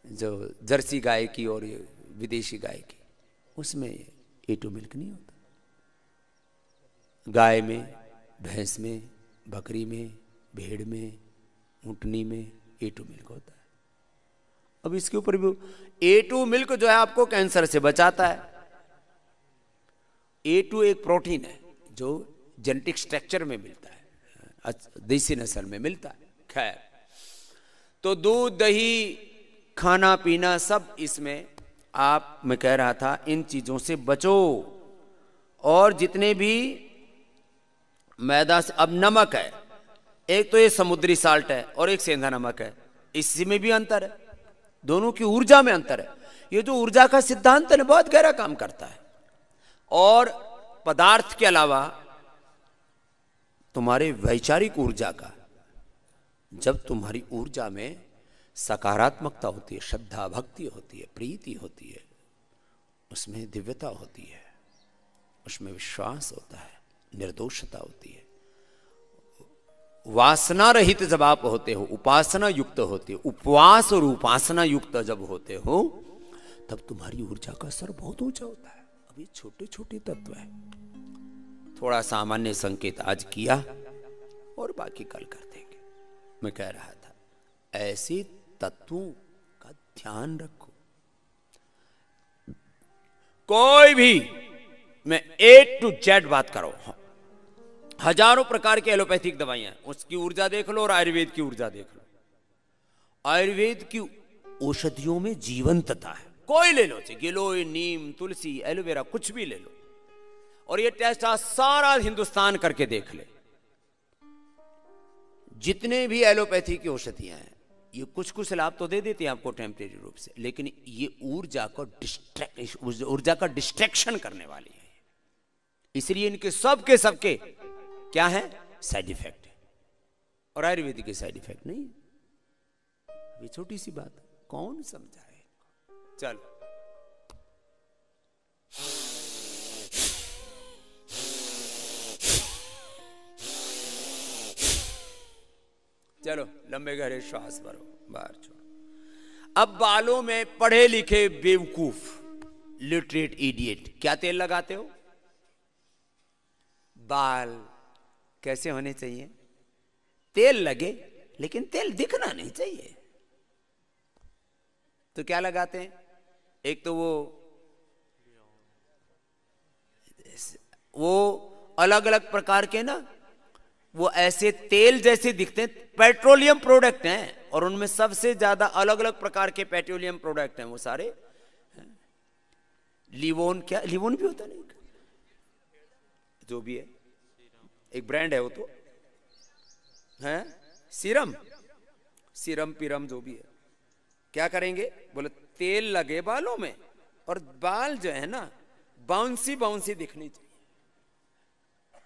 जो जर्सी गाय की और ये विदेशी गाय की, उसमें A2 मिल्क नहीं होता। गाय में, भैंस में, बकरी में, भेड़ में, ऊंटनी में A2 मिल्क होता है। अब इसके ऊपर भी A2 मिल्क जो है आपको कैंसर से बचाता है। A2 एक प्रोटीन है जो जेनेटिक स्ट्रक्चर में मिलता है, देसी नस्ल में मिलता है। खैर, तो दूध, दही, खाना पीना सब इसमें आप, मैं कह रहा था इन चीजों से बचो। और जितने भी मैदा से, अब नमक है, एक तो ये समुद्री साल्ट है और एक सेंधा नमक है, इसी में भी अंतर है, दोनों की ऊर्जा में अंतर है। ये जो ऊर्जा का सिद्धांत है बहुत गहरा काम करता है। और पदार्थ के अलावा तुम्हारे वैचारिक ऊर्जा का, जब तुम्हारी ऊर्जा में सकारात्मकता होती है, श्रद्धा भक्ति होती है, प्रीति होती है, उसमें दिव्यता होती है, उसमें विश्वास होता है, निर्दोषता होती है, वासना रहित जब आप होते हो, उपासना युक्त होते हो, उपवास और उपासना युक्त जब होते हो, तब तुम्हारी ऊर्जा का स्तर बहुत ऊंचा होता है। अभी छोटे छोटे तत्व है, थोड़ा सामान्य संकेत आज किया और बाकी कल कर देंगे। मैं कह रहा था ऐसे तत्वों का ध्यान रखो। कोई भी, मैं A to Z बात करो, हजारों प्रकार की एलोपैथिक दवाइयां, उसकी ऊर्जा देख लो और आयुर्वेद की ऊर्जा देख लो। आयुर्वेद की औषधियों में जीवंतता है। कोई ले लो, गिलोय, नीम, तुलसी, एलोवेरा, कुछ भी ले लो, और ये टेस्ट आज सारा हिंदुस्तान करके देख ले। जितने भी एलोपैथी की औषधियां हैं, ये कुछ कुछ लाभ तो दे देती हैं आपको टेम्परेरी रूप से, लेकिन ये ऊर्जा का डिस्ट्रैक्शन करने वाली है। इसलिए इनके सबके क्या है? साइड इफेक्ट है। और आयुर्वेदिक के साइड इफेक्ट नहीं। ये छोटी सी बात कौन समझाए? चलो, चलो लंबे गहरे श्वास भरो, बाहर छोड़ो। अब बालों में पढ़े लिखे बेवकूफ, लिटरेट इडियट क्या तेल लगाते हो? बाल कैसे होने चाहिए? तेल लगे लेकिन तेल दिखना नहीं चाहिए। तो क्या लगाते हैं? एक तो वो अलग अलग प्रकार के ना, वो ऐसे तेल जैसे दिखते हैं, पेट्रोलियम प्रोडक्ट हैं, और उनमें सबसे ज्यादा अलग अलग प्रकार के पेट्रोलियम प्रोडक्ट हैं वो सारे। लिवोन, क्या लिवोन भी होता नहीं, जो भी है एक ब्रांड है वो तो है, सीरम, सीरम पीरम जो भी है। क्या करेंगे? बोले तेल लगे बालों में, और बाल जो है ना बाउंसी बाउंसी दिखनी चाहिए,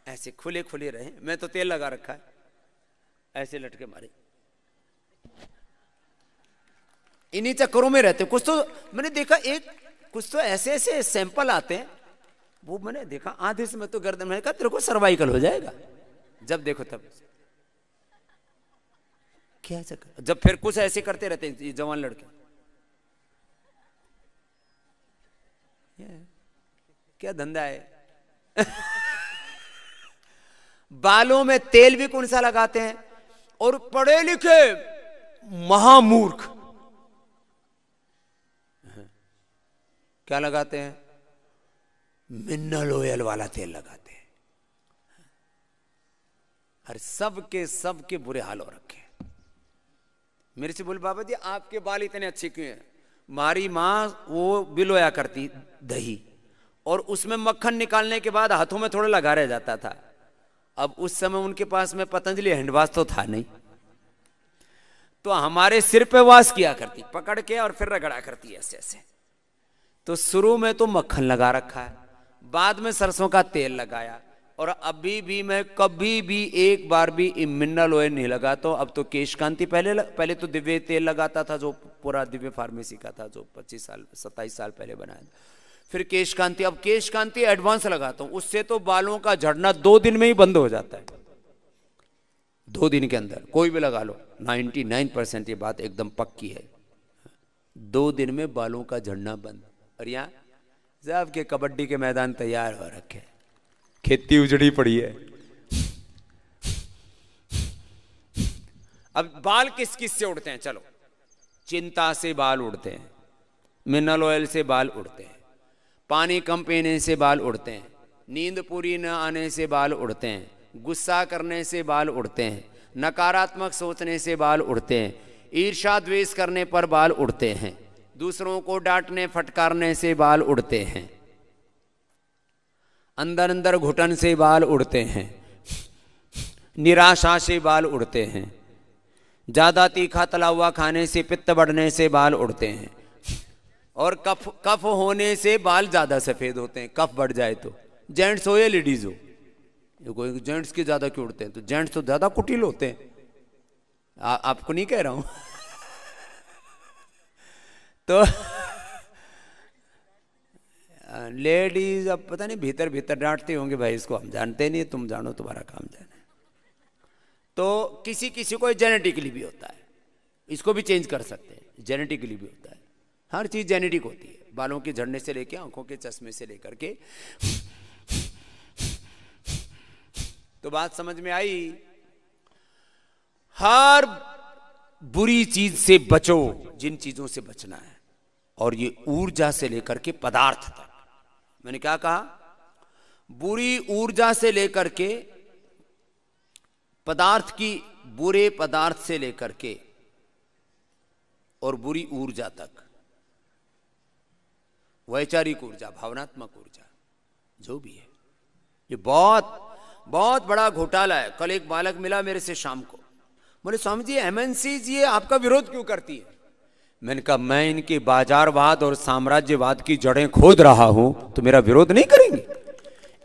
ऐसे खुले खुले रहे। मैं तो तेल लगा रखा है, ऐसे लटके मारे, इन्हीं चक्करों में रहते। कुछ तो मैंने देखा, एक कुछ तो ऐसे ऐसे सैंपल आते हैं, वो मैंने देखा आधे से मैं तो गर्दन में, कहा तेरे को सर्वाइकल हो जाएगा जब देखो तब। क्या चक्कर? जब फिर कुछ ऐसे करते रहते हैं ये जवान लड़के, क्या धंधा है। बालों में तेल भी कौन सा लगाते हैं, और पढ़े लिखे महामूर्ख क्या लगाते हैं? मिनरल ऑयल वाला तेल लगाते हैं। हर सबके बुरे हाल हो रखे। मेरे से बोले बाबा जी आपके बाल इतने अच्छे क्यों हैं? हमारी माँ वो बिलोया करती दही, और उसमें मक्खन निकालने के बाद हाथों में थोड़ा लगा रह जाता था। अब उस समय उनके पास में पतंजलि हैंडवाश तो था नहीं, तो हमारे सिर पे वाश किया करती, पकड़ के और फिर रगड़ा करती ऐसे ऐसे। तो शुरू में तो मक्खन लगा रखा है, बाद में सरसों का तेल लगाया, और अभी भी मैं कभी भी एक बार भी मिनरल ऑयल नहीं लगाता। अब तो केश कांति, पहले तो दिव्य तेल लगाता था, जो पूरा दिव्य फार्मेसी का था, जो 27 साल पहले बनाया था। फिर केश कांति, अब केश कांति एडवांस लगाता हूं, उससे तो बालों का झड़ना 2 दिन में ही बंद हो जाता है। 2 दिन के अंदर कोई भी लगा लो, 99% ये बात एकदम पक्की है, 2 दिन में बालों का झड़ना बंद। और यहाँ सब के कबड्डी के मैदान तैयार हो रखे, खेती उजड़ी पड़ी है। अब बाल किस किस से उड़ते हैं? चलो, चिंता से बाल उड़ते हैं, मिनरल ऑयल से बाल उड़ते हैं, पानी कम पीने से बाल उड़ते हैं, नींद पूरी न आने से बाल उड़ते हैं, गुस्सा करने से बाल उड़ते हैं, नकारात्मक सोचने से बाल उड़ते हैं, ईर्ष्या द्वेष करने पर बाल उड़ते हैं, दूसरों को डांटने फटकारने से बाल उड़ते हैं, अंदर अंदर घुटन से बाल उड़ते हैं, निराशा से बाल उड़ते हैं, ज्यादा तीखा तला हुआ खाने से पित्त बढ़ने से बाल उड़ते हैं, और कफ होने से बाल ज्यादा सफेद होते हैं, कफ बढ़ जाए तो। जेंट्स हो या लेडीज हो, कोई जेंट्स के ज्यादा क्यों उड़ते हैं? तो जेंट्स तो ज्यादा कुटिल होते हैं, आपको नहीं कह रहा हूं। तो लेडीज अब पता नहीं भीतर भीतर डांटती होंगे, भाई इसको हम जानते नहीं, तुम जानो, तुम्हारा काम जाने। तो किसी किसी को जेनेटिकली भी होता है, इसको भी चेंज कर सकते हैं, जेनेटिकली भी होता है, हर चीज जेनेटिक होती है, बालों के झड़ने से लेके आंखों के चश्मे से लेकर के। तो बात समझ में आई? हर बुरी चीज से बचो, जिन चीजों से बचना है, और ये ऊर्जा से लेकर के पदार्थ तक। मैंने क्या कहा? बुरी ऊर्जा से लेकर के पदार्थ की, बुरे पदार्थ से लेकर के और बुरी ऊर्जा तक, वैचारिक ऊर्जा, भावनात्मक ऊर्जा, जो भी है, ये बहुत बहुत बड़ा घोटाला है। कल एक बालक मिला मेरे से शाम को, बोले स्वामी जी एमएनसी जी आपका विरोध क्यों करती है? मैंने कहा मैं इनके बाजारवाद और साम्राज्यवाद की जड़ें खोद रहा हूं, तो मेरा विरोध नहीं करेंगे?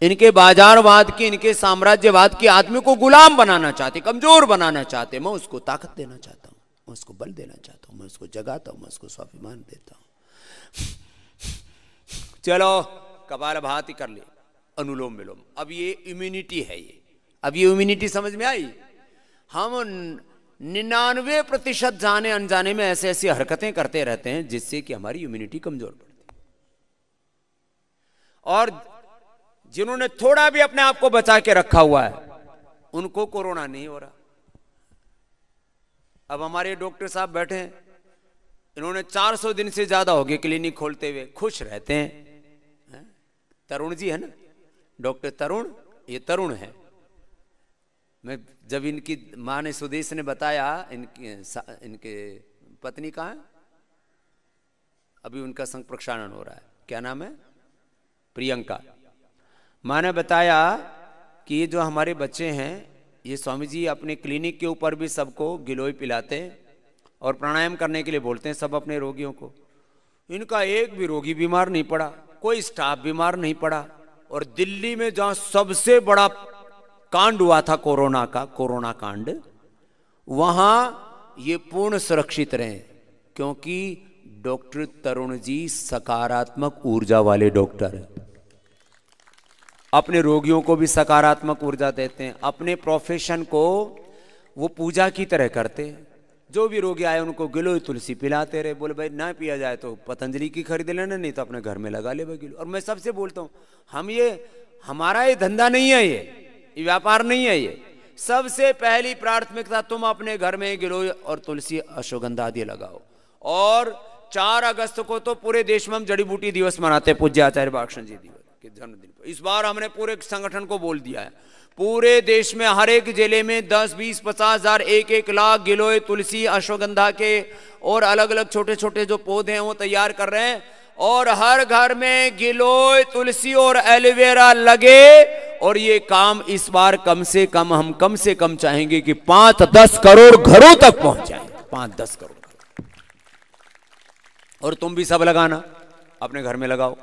इनके बाजारवाद की, इनके साम्राज्यवाद की आदमी को गुलाम बनाना चाहते, कमजोर बनाना चाहते, मैं उसको ताकत देना चाहता हूं, मैं उसको बल देना चाहता हूं, मैं उसको जगाता हूं, मैं उसको स्वाभिमान देता हूं। चलो कपालभाति कर ले, अनुलोम विलोम, अब ये इम्यूनिटी है, ये अब ये इम्यूनिटी समझ में आई? हम 99% जाने अनजाने में ऐसे ऐसी हरकतें करते रहते हैं जिससे कि हमारी इम्यूनिटी कमजोर पड़ती है। और जिन्होंने थोड़ा भी अपने आप को बचा के रखा हुआ है उनको कोरोना नहीं हो रहा। अब हमारे डॉक्टर साहब बैठे हैं, इन्होंने 400 दिन से ज्यादा हो गए क्लिनिक खोलते हुए, खुश रहते हैं। तरुण जी है ना, डॉक्टर तरुण, ये तरुण है। मैं जब इनकी माँ ने, सुदेश ने बताया, इनके पत्नी कहाँ है, अभी उनका संग प्रक्षालन हो रहा है, क्या नाम है, प्रियंका। माँ ने बताया कि ये जो हमारे बच्चे हैं, ये स्वामी जी अपने क्लिनिक के ऊपर भी सबको गिलोय पिलाते हैं और प्राणायाम करने के लिए बोलते हैं सब अपने रोगियों को। इनका एक भी रोगी बीमार नहीं पड़ा, कोई स्टाफ बीमार नहीं पड़ा। और दिल्ली में जहां सबसे बड़ा कांड हुआ था कोरोना का, कोरोना कांड, वहां ये पूर्ण सुरक्षित रहे, क्योंकि डॉक्टर तरुण जी सकारात्मक ऊर्जा वाले डॉक्टर हैं। अपने रोगियों को भी सकारात्मक ऊर्जा देते हैं, अपने प्रोफेशन को वो पूजा की तरह करते हैं। जो भी रोगी आए उनको गिलोय तुलसी पिलाते रहे। बोले भाई ना पिया जाए तो पतंजलि की खरीद लेना, नहीं तो अपने घर में लगा ले भाई गिलोय। और मैं सबसे बोलता हूँ, हमारा ये धंधा नहीं है, ये व्यापार नहीं है, ये सबसे पहली प्राथमिकता तुम अपने घर में गिलोय और तुलसी अश्वगंधा आदि लगाओ। और 4 अगस्त को तो पूरे देश में हम जड़ी बूटी दिवस मनाते हैं, पूज्य आचार्य बालकृष्ण जी दिवस के जन्मदिन पर। इस बार हमने पूरे संगठन को बोल दिया है, पूरे देश में हर एक जिले में 10, 20, 50 हजार, 1-1 लाख गिलोय तुलसी अश्वगंधा के और अलग अलग छोटे छोटे जो पौधे हैं वो तैयार कर रहे हैं। और हर घर में गिलोय तुलसी और एलोवेरा लगे। और ये काम इस बार कम से कम चाहेंगे कि 5-10 करोड़ घरों तक पहुंच जाए, 5-10 करोड़। और तुम भी सब लगाना, अपने घर में लगाओ।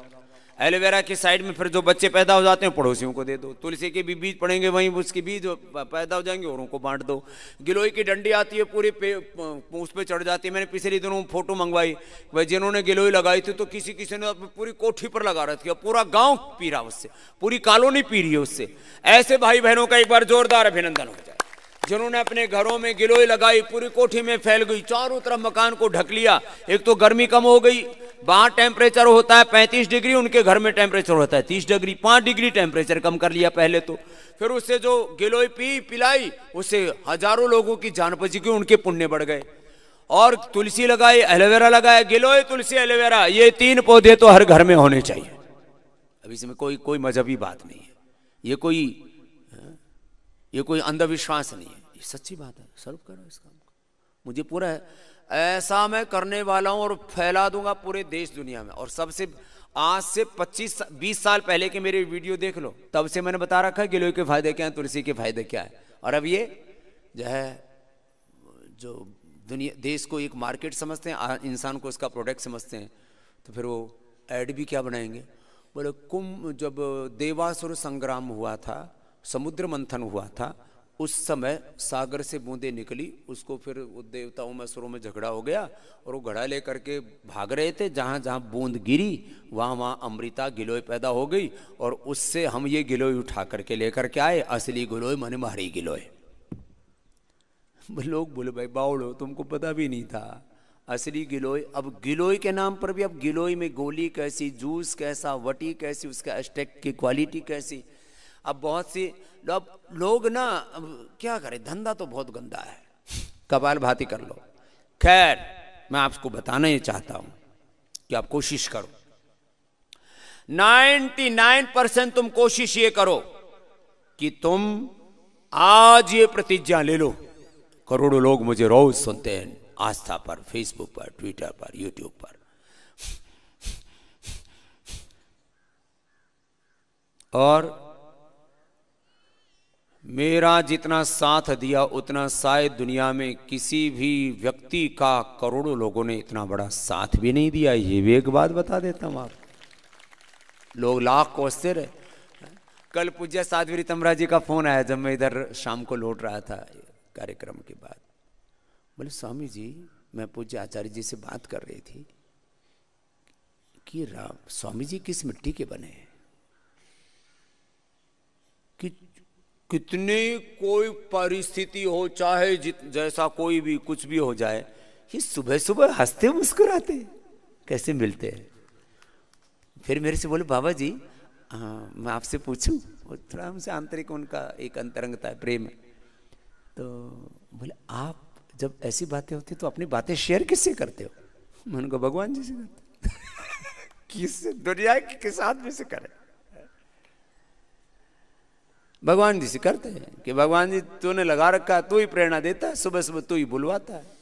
एलोवेरा के साइड में फिर जो बच्चे पैदा हो जाते हैं पड़ोसियों को दे दो। तुलसी के भी बीज पड़ेंगे, वहीं उसके बीज पैदा हो जाएंगे और उनको बांट दो। गिलोय की डंडी आती है, पूरी उस पे चढ़ जाती है। मैंने पिछले दिनों फोटो मंगवाई, भाई जिन्होंने गिलोय लगाई थी तो किसी ने पूरी कोठी पर लगा रखी है, पूरा गांव पी रहा उससे, पूरी कॉलोनी पी रही है उससे। ऐसे भाई बहनों का एक बार जोरदार अभिनंदन हो जाए, जिन्होंने अपने घरों में गिलोय लगाई, पूरी कोठी में फैल गई, चारों तरफ मकान को ढक लिया। एक तो गर्मी कम हो गई, वहां टेम्परेचर होता है 35 डिग्री, उनके घर में टेम्परेचर होता है 30 डिग्री, 5 डिग्री टेम्परेचर कम कर लिया पहले तो। फिर उससे जो गिलोय पिलाई, उससे हजारों लोगों की जान बची गई, उनके पुण्य बढ़ गए। और तुलसी लगाई, एलोवेरा लगाया, गिलोय तुलसी एलोवेरा, ये 3 पौधे तो हर घर में होने चाहिए। अब इसमें कोई मजहबी बात नहीं है, ये कोई अंधविश्वास नहीं है, ये सच्ची बात है। सर्व करो इस काम को, मुझे पूरा है, ऐसा मैं करने वाला हूं और फैला दूंगा पूरे देश दुनिया में। और सबसे आज से 25-20 साल पहले के मेरे वीडियो देख लो, तब से मैंने बता रखा है गिलोय के फायदे क्या है, तुलसी के फायदे क्या है। और अब ये जो है, जो दुनिया देश को एक मार्केट समझते हैं, इंसान को उसका प्रोडक्ट समझते हैं, तो फिर वो ऐड भी क्या बनाएंगे। बोले जब देवासुर संग्राम हुआ था, समुद्र मंथन हुआ था, उस समय सागर से बूंदें निकली, उसको फिर देवताओं में असुरों में झगड़ा हो गया और वो घड़ा लेकर के भाग रहे थे। जहाँ जहाँ बूंद गिरी वहाँ अमृता गिलोय पैदा हो गई और उससे हम ये गिलोय उठा करके लेकर के आए, असली गिलोय माने मारी गिलोय। लोग बोले भाई बावड़ो, तुमको पता भी नहीं था असली गिलोय। अब गिलोय के नाम पर भी, अब गिलोय में गोली कैसी, जूस कैसा, वटी कैसी, उसका एस्टेक की क्वालिटी कैसी। अब बहुत सी लोग ना, क्या करें, धंधा तो बहुत गंदा है, कपाल भाती कर लो। खैर, मैं आपको बताना ये चाहता हूं कि आप कोशिश करो, 99% तुम कोशिश ये करो कि तुम आज ये प्रतिज्ञा ले लो। करोड़ों लोग मुझे रोज सुनते हैं, आस्था पर, फेसबुक पर, ट्विटर पर, यूट्यूब पर। और मेरा जितना साथ दिया उतना शायद दुनिया में किसी भी व्यक्ति का करोड़ों लोगों ने इतना बड़ा साथ भी नहीं दिया। ये भी एक बात बता देता हूं आप, लोग लाख कोसते रहे। कल पूज्य साध्वी तमरा जी का फोन आया जब मैं इधर शाम को लौट रहा था कार्यक्रम के बाद। बोले स्वामी जी, मैं पूज्य आचार्य जी से बात कर रही थी कि स्वामी जी किस मिट्टी के बने हैं, कि कितने कोई परिस्थिति हो, चाहे जैसा कोई भी कुछ भी हो जाए, ये सुबह सुबह हंसते मुस्कुराते कैसे मिलते हैं। फिर मेरे से बोले बाबा जी हाँ मैं आपसे पूछूं, थोड़ा हमसे आंतरिक उनका एक अंतरंगता है, प्रेम है। तो बोले आप जब ऐसी बातें होती तो अपनी बातें शेयर किससे करते हो? मैंने कहा भगवान जी से करते। किससे? दुनिया के किस आदमी से करें? भगवान जी से करते हैं कि भगवान जी तूने लगा रखा है, तू ही प्रेरणा देता है, सुबह सुबह तू ही बुलवाता है।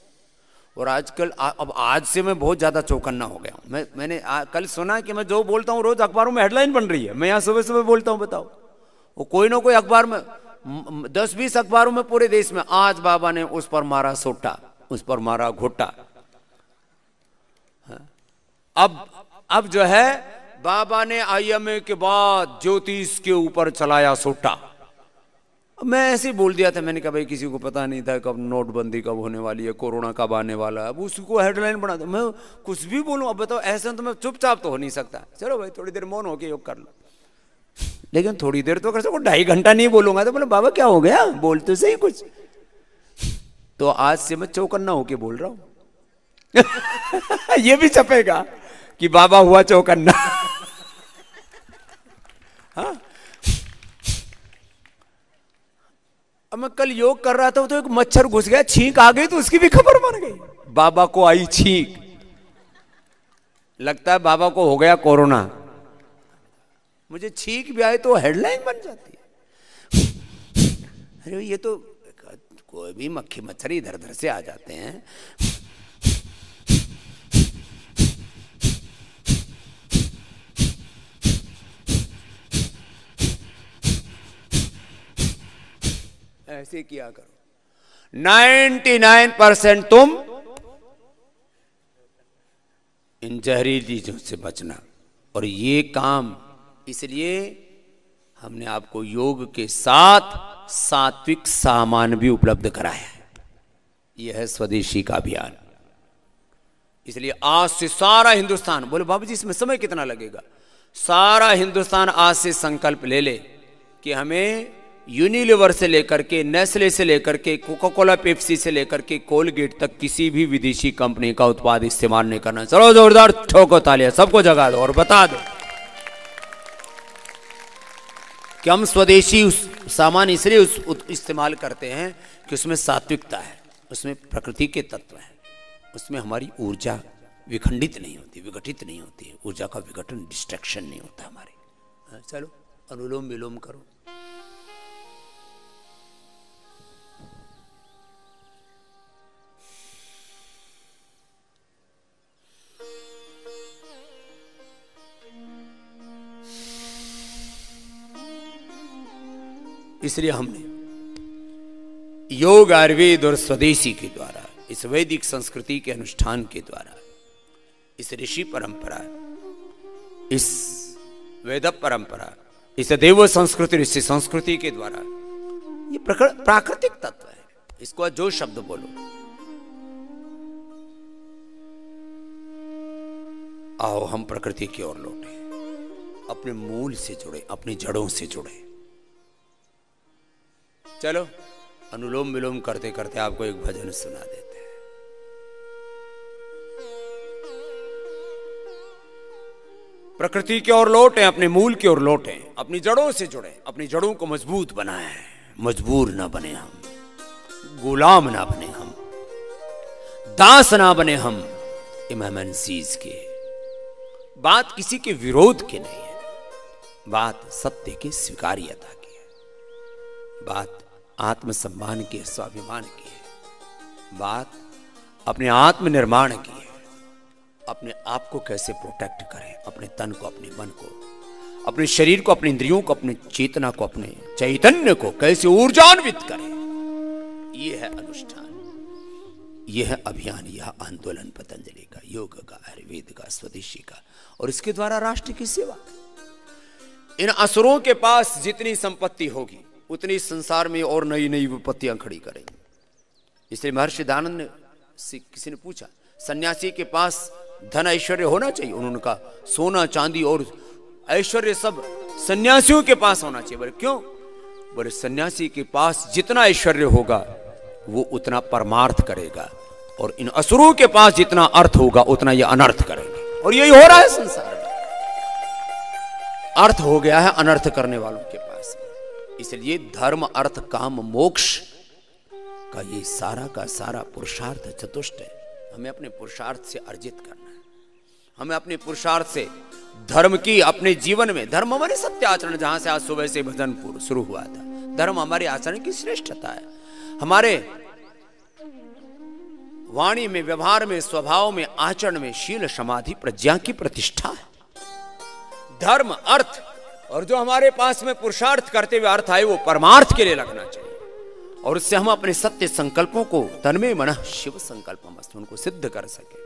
और आजकल अब आज से मैं बहुत ज्यादा चौकन्ना हो गया हूं। मैंने कल सुना कि मैं जो बोलता हूं रोज अखबारों में हेडलाइन बन रही है, मैं यहाँ सुबह सुबह बोलता हूं। बताओ, वो कोई ना कोई अखबार में 10-20 अखबारों में पूरे देश में, आज बाबा ने उस पर मारा सोटा, उस पर मारा घोटा। अब जो है बाबा ने IMA के बाद ज्योतिष के ऊपर चलाया सोटा। मैं ऐसे ही बोल दिया था, मैंने कहा भाई किसी को पता नहीं था कब नोटबंदी कब होने वाली है, कोरोना कब आने वाला है, अब उसको हेडलाइन बना दो। मैं कुछ भी बोलूं, अब बताओ ऐसा तो मैं चुपचाप तो हो नहीं सकता। चलो भाई थोड़ी देर मौन होके योग कर लो, लेकिन थोड़ी देर तो कर सको, 2.5 घंटा नहीं बोलूंगा। तो बोले बाबा क्या हो गया, बोल तो सही कुछ। तो आज से मैं चौकन्ना होके बोल रहा हूं। ये भी छपेगा कि बाबा हुआ चौकन्ना। हाँ, अब मैं कल योग कर रहा था तो एक मच्छर घुस गया, छींक आ गई तो उसकी भी खबर बन गई। बाबा को आई छींक, लगता है बाबा को हो गया कोरोना। मुझे छींक भी आए तो हेडलाइन बन जाती है। अरे ये तो कोई भी मक्खी मच्छर इधर उधर से आ जाते हैं। ऐसे किया करो। 99% तुम इन जहरीली चीजों से बचना। और ये काम इसलिए हमने आपको योग के साथ सात्विक सामान भी उपलब्ध कराया है। यह है स्वदेशी का अभियान। इसलिए आज से सारा हिंदुस्तान, बोले बाबू जी इसमें समय कितना लगेगा? सारा हिंदुस्तान आज से संकल्प ले ले कि हमें यूनिलीवर से लेकर के, नेस्ले से लेकर के, कोका कोला, पेप्सी से लेकर के कोलगेट तक किसी भी विदेशी कंपनी का उत्पाद इस्तेमाल नहीं करना। चलो जोरदार ठोको तालियां, सबको जगा दो और बता दो कि हम स्वदेशी उस सामान इसलिए इस्तेमाल करते हैं कि उसमें सात्विकता है, उसमें प्रकृति के तत्व हैं, उसमें हमारी ऊर्जा विखंडित नहीं होती, विघटित नहीं होती है, ऊर्जा का विघटन, डिस्ट्रैक्शन नहीं होता हमारे। चलो अनुलोम विलोम करो। इसलिए हमने योग, आयुर्वेद और स्वदेशी के द्वारा, इस वैदिक संस्कृति के अनुष्ठान के द्वारा, इस ऋषि परंपरा, इस वेद परंपरा, इस देव संस्कृति, ऋषि संस्कृति के द्वारा, ये प्राकृतिक तत्व है। इसको जो शब्द बोलो, आओ हम प्रकृति की ओर लौटे, अपने मूल से जुड़े, अपनी जड़ों से जुड़े। चलो अनुलोम विलोम करते करते आपको एक भजन सुना देते हैं। प्रकृति की ओर लौटें, अपने मूल की ओर लौटें, अपनी जड़ों से जुड़े, अपनी जड़ों को मजबूत बनाएं। मजबूर ना बने हम, गुलाम ना बने हम, दास ना बने हम इमामसीज के। बात किसी के विरोध की नहीं है, बात सत्य की स्वीकार्यता की है, बात आत्मसम्मान की, स्वाभिमान की है, बात अपने आत्मनिर्माण की है। अपने आप को कैसे प्रोटेक्ट करें, अपने तन को, अपने मन को, अपने शरीर को, अपने इंद्रियों को, अपने चेतना को, अपने चैतन्य को कैसे ऊर्जान्वित करें। यह है अनुष्ठान, यह है अभियान, यह आंदोलन पतंजलि का, योग का, आयुर्वेद का, स्वदेशी का, और इसके द्वारा राष्ट्र की सेवा। इन असुरों के पास जितनी संपत्ति होगी उतनी संसार में और नई नई विपत्तियां खड़ी करेंगे। इसलिए महर्षि दयानंद से किसी ने पूछा, सन्यासी के पास धन ऐश्वर्य होना चाहिए? उन्होंने कहा सोना चांदी और ऐश्वर्य सब सन्यासियों के पास होना चाहिए। बोले क्यों? बोले सन्यासी के पास जितना ऐश्वर्य होगा वो उतना परमार्थ करेगा, और इन असुरों के पास जितना अर्थ होगा उतना ये अनर्थ करेंगे। और यही हो रहा है संसार में। अर्थ हो गया है अनर्थ करने वालों के पास। इसलिए धर्म अर्थ काम मोक्ष का ये सारा का सारा पुरुषार्थ चतुष्ट है। हमें अपने पुरुषार्थ से अर्जित करना है। हमें अपने पुरुषार्थ से धर्म की अपने जीवन में, धर्म हमारे सत्य आचरण, जहां से आज सुबह से भजन शुरू हुआ था, धर्म हमारे आचरण की श्रेष्ठता है। हमारे वाणी में, व्यवहार में, स्वभाव में, आचरण में शील समाधि प्रज्ञा की प्रतिष्ठा है। धर्म अर्थ, और जो हमारे पास में पुरुषार्थ करते हुए अर्थ आए वो परमार्थ के लिए लगना चाहिए, और उससे हम अपने सत्य संकल्पों को तन्मय मनः शिव संकल्पमस्तु उनको सिद्ध कर सके।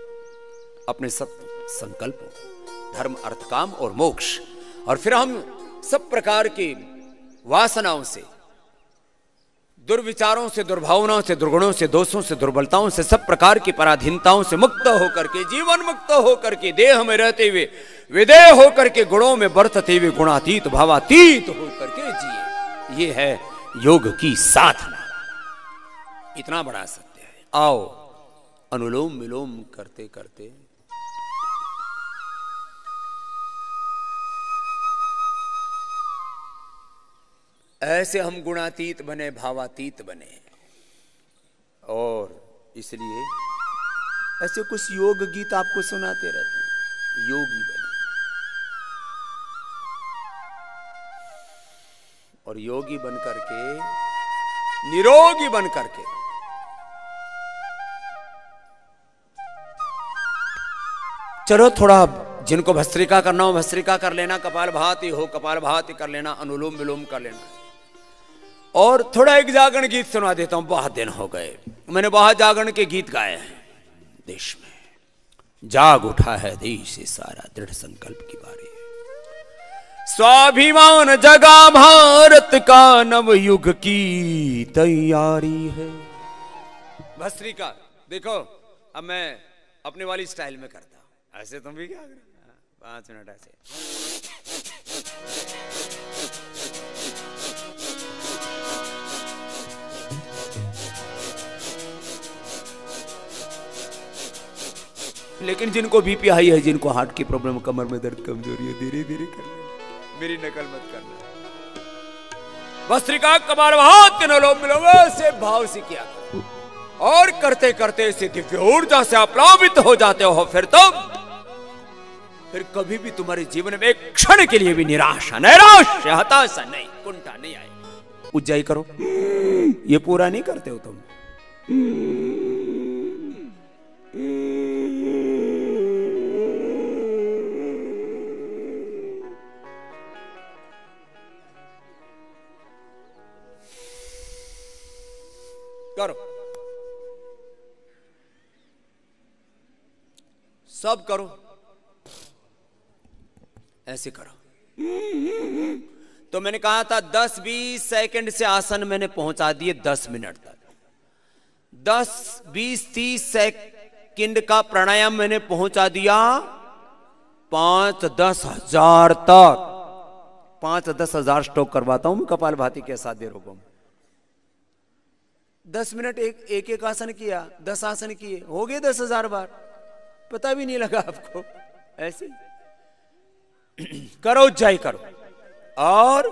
अपने सत्य संकल्पों को, धर्म अर्थ काम और मोक्ष, और फिर हम सब प्रकार की वासनाओं से, दुर्विचारों से, दुर्भावनाओं से, दुर्गुणों से, दोषों से, दुर्बलताओं से, सब प्रकार की पराधीनताओं से मुक्त होकर के, जीवन मुक्त होकर के, देह में रहते हुए विदेह होकर के, गुणों में बरतते हुए गुणातीत भावातीत होकर के जिए। ये है योग की साधना। इतना बड़ा सत्य है। आओ अनुलोम विलोम करते करते ऐसे हम गुणातीत बने, भावातीत बने, और इसलिए ऐसे कुछ योग गीत आपको सुनाते रहते हैं। योगी बने, और योगी बन करके, निरोगी बन करके चलो थोड़ा जिनको भस्त्रिका करना हो भस्त्रिका कर लेना, कपालभाति हो कपालभाति कर लेना, अनुलोम विलोम कर लेना। और थोड़ा एक जागरण गीत सुना देता हूं। बहुत दिन हो गए मैंने बहुत जागरण के गीत गाए हैं देश में। जाग उठा है देश से सारा, दृढ़ संकल्प की बारी है। स्वाभिमान जगा भारत का, नव युग की तैयारी है। भस्त्रिका देखो, अब मैं अपने वाली स्टाइल में करता हूं। ऐसे तुम भी क्या करें? 5 मिनट ऐसे। लेकिन जिनको बीपी हाई है, जिनको हार्ट की प्रॉब्लम, कमर में दर्द, कमजोरी है, धीरे धीरे कर लेना, मेरी नकल मत करना। भस्त्रिका कपालभाति अनुलोम विलोम से भाव से किया करो, और करते करते इसे दिव्य ऊर्जा से प्लावित हो जाते हो। फिर कभी भी तुम्हारे जीवन में एक क्षण के लिए भी निराशा, नैराश्य, हताशा नहीं, कुंठा नहीं आएगी। उज्जाई करो, ये पूरा नहीं करते हो तुम। करो, सब करो, ऐसे करो। तो मैंने कहा था 10-20 सेकंड से आसन मैंने पहुंचा दिए 10 मिनट तक। 10-20-30 सेकंड का प्राणायाम मैंने पहुंचा दिया 5-10 हजार तक। 5-10 हजार स्ट्रोक करवाता हूं मैं कपालभाति के साथ दे रोगों में। 10 मिनट एक आसन किया, 10 आसन किए, हो गए 10,000 बार, पता भी नहीं लगा आपको। ऐसे करो, उज्जाई करो। और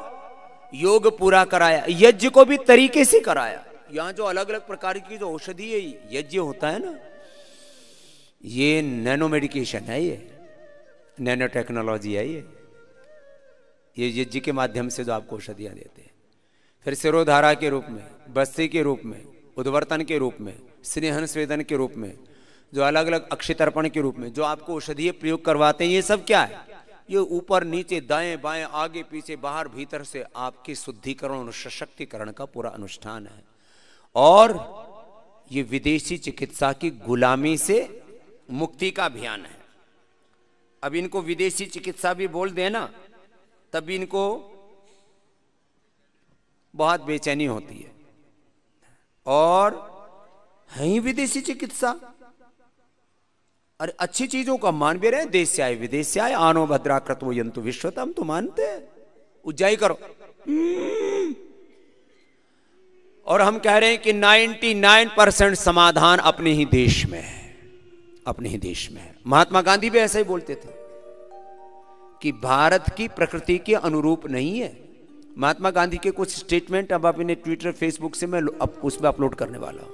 योग पूरा कराया, यज्ञ को भी तरीके से कराया। यहां जो अलग अलग प्रकार की जो औषधि है, यज्ञ होता है ना, ये नैनो मेडिकेशन है, ये नैनो टेक्नोलॉजी है। ये यज्ञ के माध्यम से जो आपको औषधियां देते हैं। फिर सिरोधारा के रूप में, बस्ती के रूप में, उद्वर्तन के रूप में, स्नेहन स्वेदन के रूप में, जो अलग अलग अक्षितर्पण के रूप में जो आपको औषधीय प्रयोग करवाते हैं, ये सब क्या है? ये ऊपर नीचे दाएं बाएं आगे पीछे बाहर भीतर से आपके शुद्धिकरण और सशक्तिकरण का पूरा अनुष्ठान है। और ये विदेशी चिकित्सा की गुलामी से मुक्ति का अभियान है। अब इनको विदेशी चिकित्सा भी बोल देना, तब इनको बहुत बेचैनी होती है। और है ही विदेशी चिकित्सा। अरे अच्छी चीजों का मान भी रहे, देश से आए विदेश से आए, आनो भद्रा क्रतो यंतु विश्वतम, तो मानते हैं। उज्जाई करो। और हम कह रहे हैं कि 99% समाधान अपने ही देश में है, अपने ही देश में है। महात्मा गांधी भी ऐसा ही बोलते थे कि भारत की प्रकृति के अनुरूप नहीं है। महात्मा गांधी के कुछ स्टेटमेंट अब अपने ट्विटर फेसबुक से मैं अब उसमें अपलोड करने वाला हूं।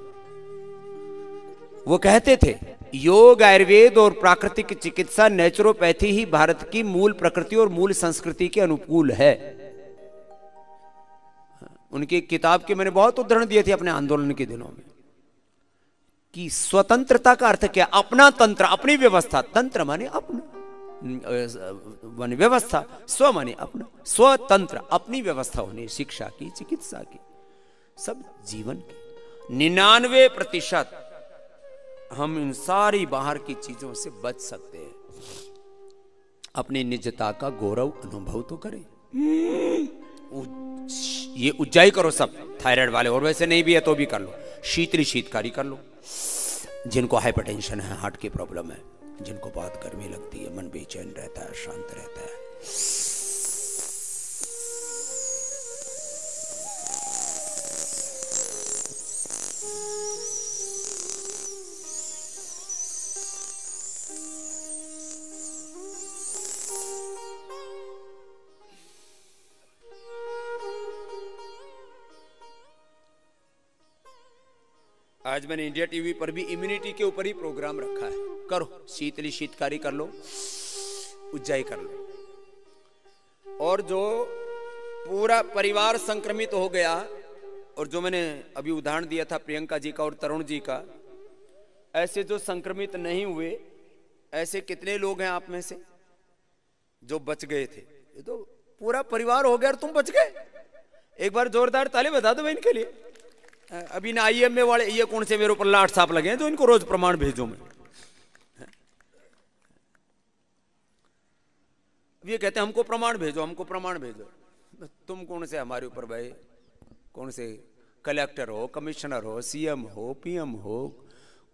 वो कहते थे योग, आयुर्वेद और प्राकृतिक चिकित्सा, नेचुरोपैथी ही भारत की मूल प्रकृति और मूल संस्कृति के अनुकूल है। उनकी किताब के मैंने बहुत उदाहरण दिए थे अपने आंदोलन के दिनों में कि स्वतंत्रता का अर्थ क्या? अपना तंत्र, अपनी व्यवस्था। तंत्र माने अपना, माने व्यवस्था, स्व माने अपना, स्वतंत्र, अपनी व्यवस्था होनी, शिक्षा की, चिकित्सा की, सब जीवन की। 99% हम इन सारी बाहर की चीजों से बच सकते हैं। अपनी निजता का गौरव अनुभव तो करें। ये उज्जाई करो सब, थायराइड वाले, और वैसे नहीं भी है तो भी कर लो। शीतकारी कर लो। जिनको हाइपरटेंशन है, हार्ट की प्रॉब्लम है, जिनको बहुत गर्मी लगती है, मन बेचैन रहता है, शांत रहता है, आज मैंने इंडिया टीवी पर भी इम्यूनिटी के ऊपर ही प्रोग्राम रखा है। करो शीतकारी कर लो, उज्जाई कर लो। और जो पूरा परिवार संक्रमित हो गया, और जो मैंने अभी उदाहरण दिया था प्रियंका जी का और तरुण जी का, ऐसे जो संक्रमित नहीं हुए, ऐसे कितने लोग हैं आप में से जो बच गए थे? ये तो पूरा परिवार हो गया और तुम बच गए। एक बार जोरदार ताली बता दो इनके लिए। अभी ना IMA वाले, ये कौन से मेरे ऊपर लाट साप लगे हैं जो इनको रोज प्रमाण भेजो मैं। ये कहते हैं हमको प्रमाण भेजो, हमको प्रमाण भेजो। तुम कौन से हमारे ऊपर भाई? कौन से कलेक्टर हो, कमिश्नर हो, CM हो, PM हो,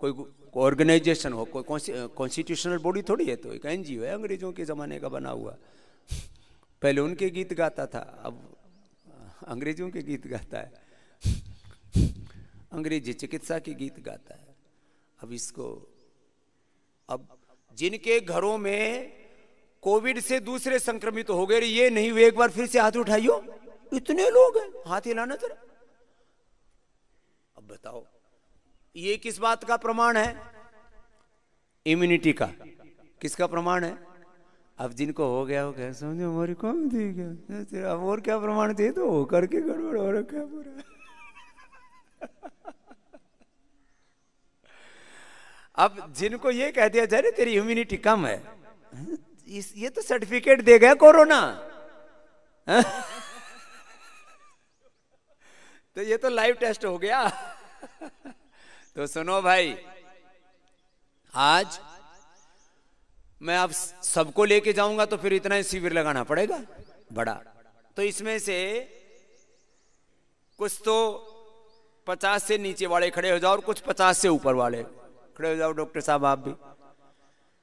कोई ऑर्गेनाइजेशन हो, कोई कॉन्स्टिट्यूशनल बॉडी थोड़ी है, तो एक NGO है, अंग्रेजों के जमाने का बना हुआ। पहले उनके गीत गाता था, अब अंग्रेजों के गीत गाता है, अंग्रेजी चिकित्सा के गीत गाता है। अब इसको, अब जिनके घरों में कोविड से दूसरे संक्रमित हो गए, ये नहीं हुए, एक बार फिर से हाथ उठाइयो। इतने लोग हैं, हाथ हिलाना जरा। अब बताओ ये किस बात का प्रमाण है? इम्यूनिटी का। किसका प्रमाण है? अब जिनको हो गया हो गया, समझो हमारी कम थी क्या, अब और क्या प्रमाण थे? तो हो करके गड़बड़ हो रखा पूरा। अब जिनको ये कह दिया जाए तेरी इम्यूनिटी कम है, ये तो सर्टिफिकेट दे गया कोरोना। तो ये तो लाइव टेस्ट हो गया। तो सुनो भाई, आज मैं अब सबको लेके जाऊंगा तो फिर इतना ही शिविर लगाना पड़ेगा बड़ा। तो इसमें से कुछ तो 50 से नीचे वाले खड़े हो जाओ और कुछ 50 से ऊपर वाले खड़े हो जाओ, डॉक्टर साहब आप भी,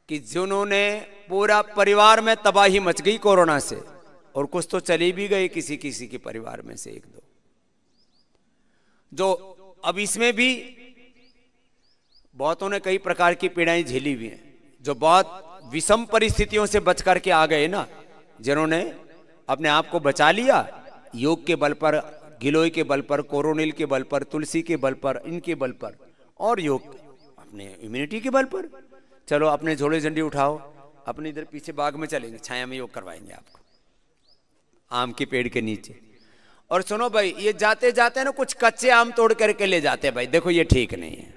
कि जिन्होंने पूरा परिवार में तबाही मच गई कोरोना से, और कुछ तो चली भी गई किसी किसी के परिवार में से एक दो, जो अब इसमें भी बहुतों ने कई प्रकार की पीड़ाएं झेली हुई हैं, जो बहुत विषम परिस्थितियों से बच करके आ गए ना, जिन्होंने अपने आप को बचा लिया योग के बल पर, गिलोय के बल पर, कोरोनिल के बल पर, तुलसी के बल पर, इनके बल पर, और योग अपने इम्यूनिटी के बल पर। चलो अपने झोले झंडी उठाओ, अपने इधर पीछे बाग में चलेंगे, छाया में योग करवाएंगे आपको आम के पेड़ के नीचे। और सुनो भाई, ये जाते जाते ना कुछ कच्चे आम तोड़ करके ले जाते हैं भाई, देखो ये ठीक नहीं है।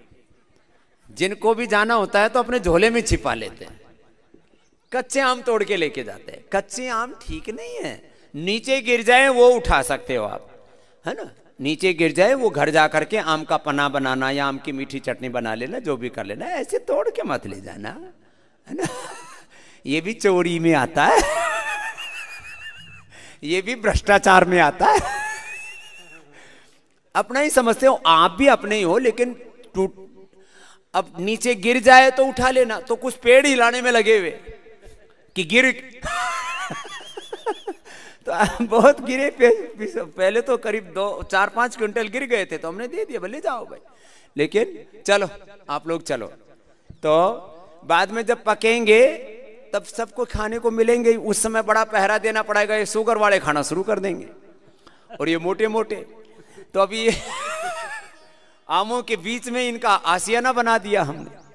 जिनको भी जाना होता है तो अपने झोले में छिपा लेते हैं, कच्चे आम तोड़ के लेके जाते हैं। कच्चे आम ठीक नहीं है, नीचे गिर जाए वो उठा सकते हो आप, है ना, नीचे गिर जाए वो घर जा करके आम का पन्ना बनाना या आम की मीठी चटनी बना लेना, जो भी कर लेना, ऐसे तोड़ के मत ले जाना, है ना। ये भी चोरी में आता है, ये भी भ्रष्टाचार में आता है। अपना ही समझते हो, आप भी अपने ही हो, लेकिन टूट, अब नीचे गिर जाए तो उठा लेना। तो कुछ पेड़ हिलाने में लगे हुए कि गिर तो बहुत गिरे, पहले तो करीब 4-5 क्विंटल गिर गए थे, तो हमने दे दिया, भले जाओ भाई, लेकिन चलो आप लोग चलो। तो बाद में जब पकेंगे तब सबको खाने को मिलेंगे, उस समय बड़ा पहरा देना पड़ेगा, ये शुगर वाले खाना शुरू कर देंगे और ये मोटे मोटे। तो अभी ये आमों के बीच में इनका आशियाना बना दिया हमने।